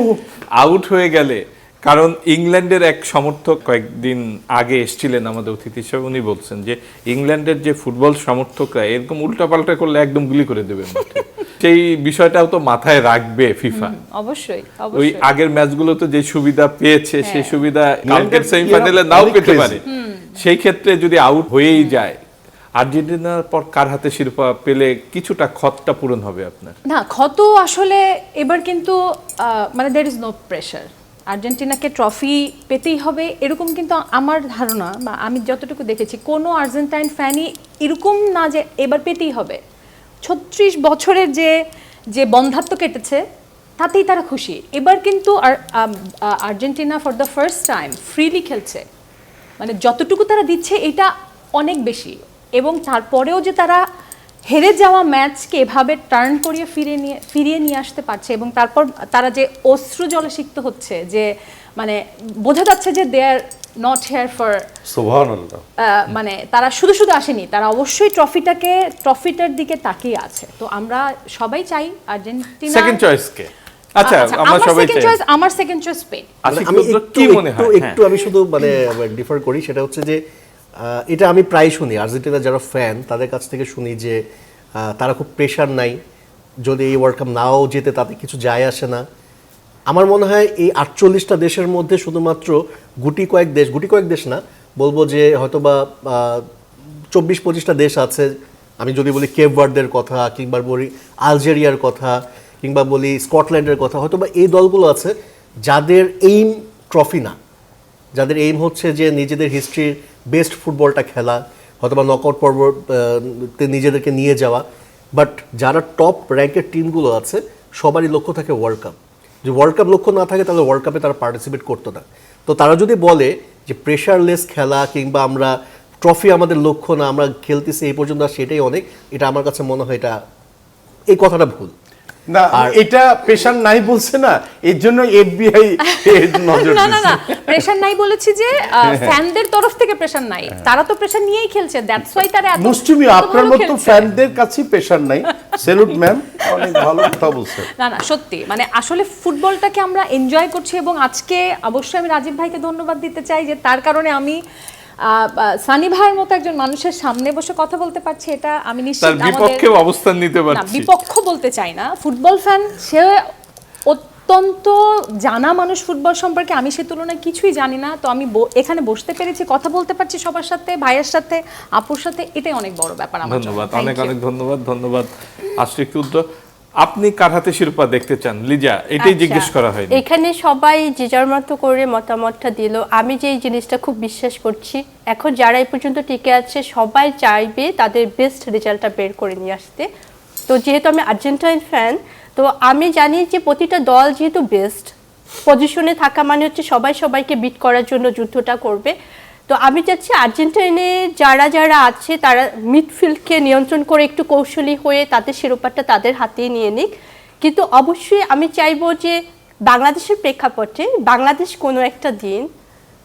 আউট হয়ে গেলে, কারণ ইংল্যান্ডের এক সমর্থক কয়েকদিন আগে এসেছিলেন আমাদের অতিথি হিসেবে, উনি বলছেন যে ইংল্যান্ডের যে ফুটবল সমর্থকরা এরকম উল্টাপাল্টা করলে একদম গুলি করে দেবে মাঠে। সেই বিষয়টাও তো মাথায় রাখবে ফিফা। অবশ্যই ওই অবশ্যই আগের ম্যাচগুলোতে যে সুবিধা পেয়েছে সেই সুবিধা কালকের ইংল্যান্ডের সেমিফাইনালে ইয়ে নাও অনেক পেতে crazy। পারে। সেই ক্ষেত্রে যদি আউট হয়েই যায়, আর্জেন্টিনার পর কার হাতে শিরোপা পেলে কিছুটা ক্ষতটা পূরণ হবে আপনার? না, ক্ষত আসলে এবার কিন্তু মানে দের ইজ নো প্রেশার, আর্জেন্টিনাকে ট্রফি পেতেই হবে এরকম কিন্তু আমার ধারণা, বা আমি যতটুকু দেখেছি কোনো আর্জেন্টাইন ফ্যানই এরকম না যে এবার পেতেই হবে। 36 বছরের যে বন্ধাত্ব কেটেছে তাতেই তারা খুশি। এবার কিন্তু Argentina for the first time freely খেলছে, মানে যতটুকু তারা দিচ্ছে এটা অনেক বেশি, এবং তারপরেও যে তারা হেরে যাওয়া ম্যাচকে এভাবে টার্ন করিয়ে ফিরিয়ে নিয়ে আসতে পারছে, এবং তারপর তারা যে অশ্রু জলসিক্ত হচ্ছে, যে মানে বোঝা যাচ্ছে যে দে আর নট হেয়ার ফর, সুবহানাল্লাহ। মানে তারা শুধু শুধু আসেনি, তারা অবশ্যই ট্রফিটার দিকে তাকিয়ে আছে। তো আমরা সবাই চাই আর্জেন্টিনা সেকেন্ড চয়েস কে? আচ্ছা, আমরা আমার সবাই সেকেন্ড চাই। চয়েস, আমার সেকেন্ড চয়েস স্পেন। আশিক আমি চৌধুরী, কি মনে হয়? একটু আমি শুধু মানে ডিফার করি, সেটা হচ্ছে যে এটা আমি প্রায় শুনি আর্জেন্টিনার যারা ফ্যান তাদের কাছ থেকে শুনি যে তারা খুব প্রেশার নাই, যদি এই ওয়ার্ল্ড কাপ নাও জেতে তাতে কিছু যায় আসে না। আমার মনে হয় এই 48টা দেশের মধ্যে শুধুমাত্র গুটি কয়েক দেশ না, বলবো যে হয়তোবা 24-25টা দেশ আছে। আমি যদি বলি কেপ ভার্দের কথা, কিংবা বলি আলজেরিয়ার কথা, কিংবা বলি স্কটল্যান্ডের কথা, হয়তোবা এই দলগুলো আছে যাদের এইম ট্রফি না, যাদের এইম হচ্ছে যে নিজেদের হিস্ট্রির বেস্ট ফুটবলটা খেলা, হয়তোবা নকআউট পর্বতে নিজেদেরকে নিয়ে যাওয়া। বাট যারা টপ র্যাঙ্কের টিমগুলো আছে সবারই লক্ষ্য থাকে ওয়ার্ল্ড কাপ। যে ওয়ার্ল্ড কাপ লক্ষ্য না থাকে তাহলে ওয়ার্ল্ড কাপে তারা পার্টিসিপেট করতো না। তো তারা যদি বলে যে প্রেশারলেস খেলা কিংবা আমরা ট্রফি আমাদের লক্ষ্য না, আমরা খেলতেছি এই পর্যন্ত, আর সেটাই অনেক, এটা আমার কাছে মনে হয় এটা এই কথাটা ভুল। না, এটা প্রেশার নাই বলছে না, এর জন্য এফবিআই নজর না দিচ্ছে। প্রেশার নাই বলেছি যে ফ্যানদের তরফ থেকে প্রেশার নাই, তারা তো প্রেশার নিয়েই খেলছে, দ্যাটস ওয়াই তারা এত মুস্তুমি এত আপনার ভালো মতো খেলছে। ফ্যানদের কাছে প্রেশার নাই। স্যালুট ম্যাম, অনেক ভালো কথা বলছেন। না সত্যি, মানে আসলে ফুটবলটাকে আমরা এনজয় করছি, এবং আজকে অবশ্যই আমি রাজীব ভাইকে ধন্যবাদ দিতে চাই যে তার কারণে আমি সানি ভাইয়ের মতো একজন মানুষের সামনে বসে কথা বলতে পারছি, এটা আমি নিশ্চিত তার বিপক্ষে অবস্থান নিতে না, পারছি। বিপক্ষ বলতে চাই না, ফুটবল ফ্যান সে অত্যন্ত জানা মানুষ ফুটবল সম্পর্কে, আমি সে তুলনায় কিছুই জানি না। তো আমি এখানে বসতে পেরেছি, কথা বলতে পারছি সবার সাথে, ভাইয়ের সাথে, আপুর সাথে, এটাই অনেক বড় ব্যাপার আমার জন্য। ধন্যবাদ, Thank অনেক you. অনেক ধন্যবাদ আশিক চৌধুরী। আপনি কার হাতে শিরোপা দেখতে চান লিজা? এটাই আচ্ছা, জিজ্ঞেস করা হয়নি। এখানে সবাই যে যার মতো করে মতামতটা দিল। আমি যে এই জিনিসটা খুব বিশ্বাস করছি, এখন যারা এই পর্যন্ত টিকে আছে সবাই চাইবে তাদের বেস্ট রেজাল্টটা বের করে নিয়ে আসতে। তো যেহেতু আমি আর্জেন্টাইন ফ্যান, তো আমি জানি যে প্রতিটা দল যেহেতু বেস্ট পজিশনে থাকা মানে হচ্ছে সবাই সবাইকে বিট করার জন্য যুদ্ধটা করবে। তো আমি চাচ্ছি আর্জেন্টিনে যারা আছে তারা মিডফিল্ডকে নিয়ন্ত্রণ করে একটু কৌশলী হয়ে তাদের শিরোপাটা তাদের হাতেই নিয়ে নিক। কিন্তু অবশ্যই আমি চাইবো যে বাংলাদেশের প্রেক্ষাপটে বাংলাদেশ কোনো একটা দিন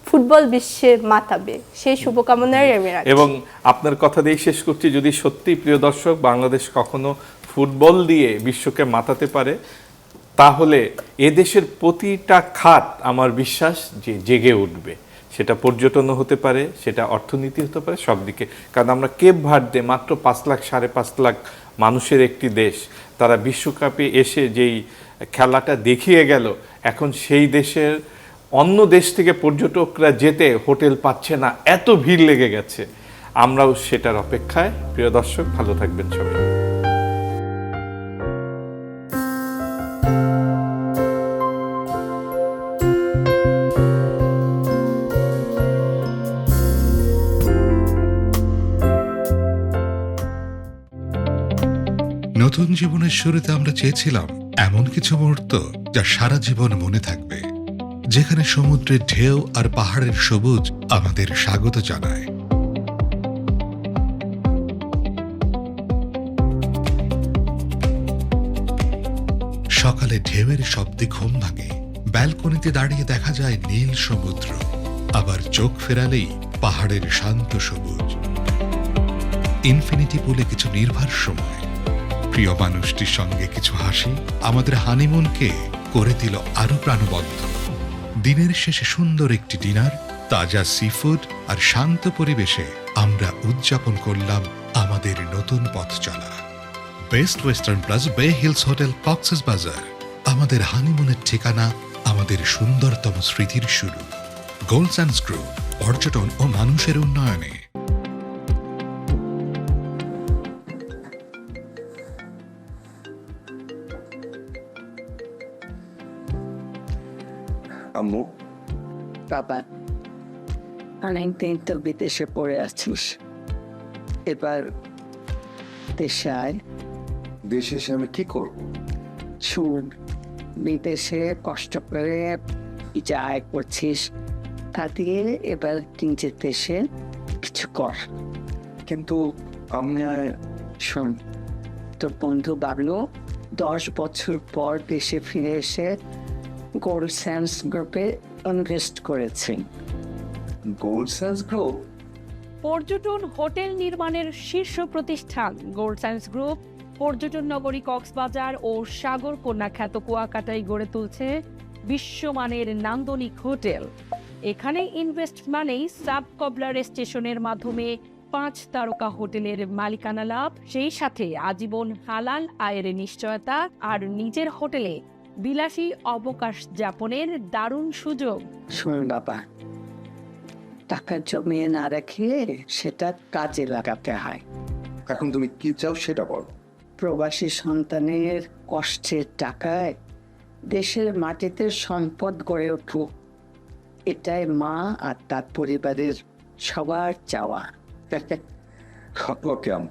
ফুটবল বিশ্বে মাতাবে, সেই শুভকামনায় আমি রাখছি। এবং আপনার কথা দিয়ে শেষ করছি, যদি সত্যি প্রিয় দর্শক বাংলাদেশ কখনো ফুটবল দিয়ে বিশ্বকে মাতাতে পারে, তাহলে এদেশের প্রতিটা খাত আমার বিশ্বাস যে জেগে উঠবে। সেটা পর্যটনও হতে পারে, সেটা অর্থনীতি হতে পারে, সব দিকে। কারণ আমরা কেপ ভার্দে মাত্র 5 লাখ 5.5 লাখ মানুষের একটি দেশ, তারা বিশ্বকাপে এসে যেই খেলাটা দেখিয়ে গেল, এখন সেই দেশের অন্য দেশ থেকে পর্যটকরা যেতে হোটেল পাচ্ছে না, এত ভিড় লেগে গেছে। আমরাও সেটার অপেক্ষায়। প্রিয় দর্শক, ভালো থাকবেন সবাই। নতুন জীবনের শুরুতে আমরা চেয়েছিলাম এমন কিছু মুহূর্ত যা সারা জীবন মনে থাকবে, যেখানে সমুদ্রের ঢেউ আর পাহাড়ের সবুজ আমাদের স্বাগত জানায়। সকালে ঢেউয়ের শব্দে ঘুম ভাঙে, ব্যালকনিতে দাঁড়িয়ে দেখা যায় নীল সমুদ্র, আবার চোখ ফেরালেই পাহাড়ের শান্ত সবুজ। ইনফিনিটি পুলে কিছু নির্ভার সময়, প্রিয় মানুষটির সঙ্গে কিছু হাসি আমাদের হানিমুনকে করে দিল আরো প্রাণবন্ত। দিনের শেষে সুন্দর একটি ডিনার, তাজা সি ফুড আর শান্ত পরিবেশে আমরা উদযাপন করলাম আমাদের নতুন পথ চলা। বেস্ট ওয়েস্টার্ন প্লাস বে হিলস হোটেল কক্সবাজার, আমাদের হানিমুনের ঠিকানা, আমাদের সুন্দরতম স্মৃতির শুরু। গোল্ডসেন্স গ্রুপ, পর্যটন ও মানুষের উন্নয়নে। আম্মু, বাবা, অনেকদিন তো বিদেশে পড়ে আছিস, এবার দেশে আয়। দেশে এসে আমি কি করব? শুন, বিদেশে কষ্ট করে যা আয় করছিস তা দিয়ে এবার নিজের দেশে কিছু কর। কিন্তু আমি শোন, তোর বন্ধু বাবলু 10 বছর পর দেশে ফিরে এসে গোল্ডসেন্স গ্রুপে ইনভেস্ট করেছে। গোল্ডসেন্স গ্রুপ? পর্যটন হোটেল নির্মাণের শীর্ষ প্রতিষ্ঠান গোল্ডসেন্স গ্রুপ পর্যটন নগরী কক্সবাজার ও সাগরকন্যা খ্যাত কুয়াকাটায় গড়ে তুলছে বিশ্বমানের নান্দনিক হোটেল। এখানে ইনভেস্ট মানেই সাব কবলার স্টেশনের মাধ্যমে 5 তারকা হোটেলের মালিকানা লাভ, সেই সাথে আজীবন হালাল আয়ের নিশ্চয়তা আর নিজের হোটেলে বিলাসী অবকাশ যাপনের দারুণ সুযোগ। শোন বাবা, টাকা জমিয়ে না রেখে সেটা কাজে লাগাতে হয়। এখন তুমি কি চাও সেটা বলো। প্রবাসী সন্তানের কষ্টের টাকায় দেশের মাটিতে সম্পদ গড়ে উঠুক, এটাই মা আর তার পরিবারের সবার চাওয়া। ওকে আম্মু।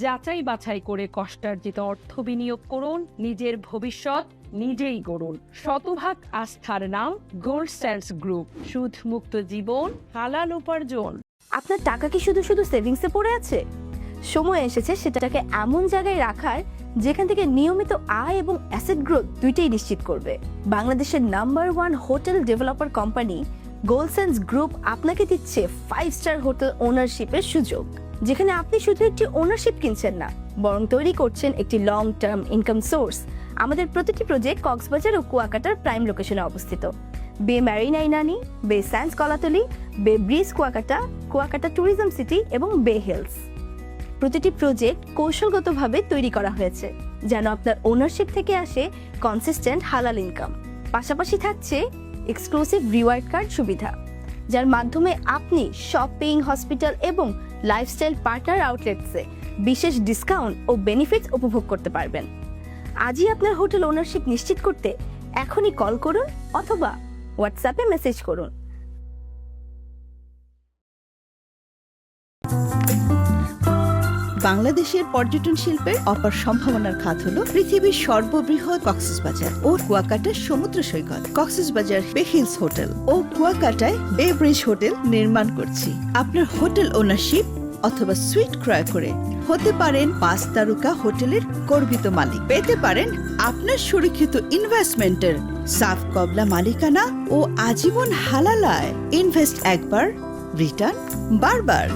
যাচাই বাছাই করে কষ্টার্জিত অর্থ বিনিয়োগ করুন, নিজের ভবিষ্যৎ নিজেই গড়ুন। শতভাগ আস্থার নাম গোল্ডসেন্স গ্রুপ, সুদ মুক্ত জীবন, হালাল উপার্জন। আপনার টাকা কি শুধু শুধু সেভিংসে পড়ে আছে? সময় এসেছে সেটাকে এমন জায়গায় রাখার যেখান থেকে নিয়মিত আয় এবং অ্যাসেট গ্রোথ দুইটাই নিশ্চিত করবে। বাংলাদেশের number 1 hotel developer company Goldsense group আপনাকে দিচ্ছে 5 স্টার হোটেল ওনারশিপের সুযোগ, যেখানে আপনি শুধু একটি ওনারশিপ কিনছেন না, বরং তৈরি করছেন একটি লং টার্ম ইনকাম সোর্স। আমাদের প্রতিটি প্রজেক্ট কক্সবাজার ও কুয়াকাটার প্রাইম লোকেশনে অবস্থিত। বে ম্যারিনা ইনানি, বে স্যান্ডস কলাতলি, বে bridge Kuakata, Kuakata tourism city এবং বে হিলস। প্রতিটি প্রজেক্ট কৌশলগতভাবে তৈরি করা হয়েছে যেন আপনার ওনারশিপ থেকে আসে কনসিস্টেন্ট হালাল ইনকাম। পাশাপাশি থাকছে এক্সক্লুসিভ রিওয়ার্ড কার্ড সুবিধা, যার মাধ্যমে আপনি শপিং, হসপিটাল এবং লাইফস্টাইল পার্টনার আউটলেটসে বিশেষ ডিসকাউন্ট ও বেনিফিটস উপভোগ করতে পারবেন। আজই আপনার হোটেল ওনারশিপ নিশ্চিত করতে এখনই কল করুন অথবা হোয়াটসঅ্যাপে মেসেজ করুন। বাংলাদেশের পর্যটন শিল্পের অপার সম্ভাবনার খাত হলো পৃথিবীর সর্ববৃহৎ কক্সবাজার ও কুয়াকাটার সমুদ্র সৈকত। কক্সবাজার বে হিলস হোটেল ও কুয়াকাটায় বে ব্রিজ হোটেল নির্মাণ করছি। আপনার হোটেল ওনারশিপ অথবা সুইট ক্রয় করে হতে পারেন 5 তারকা হোটেলের গর্বিত মালিক, পেতে পারেন আপনার সুরক্ষিত ইনভেস্টমেন্টের সাফ কবলা মালিকানা ও আজীবন হালাল আয়। ইনভেস্ট একবার, রিটার্ন বারবার।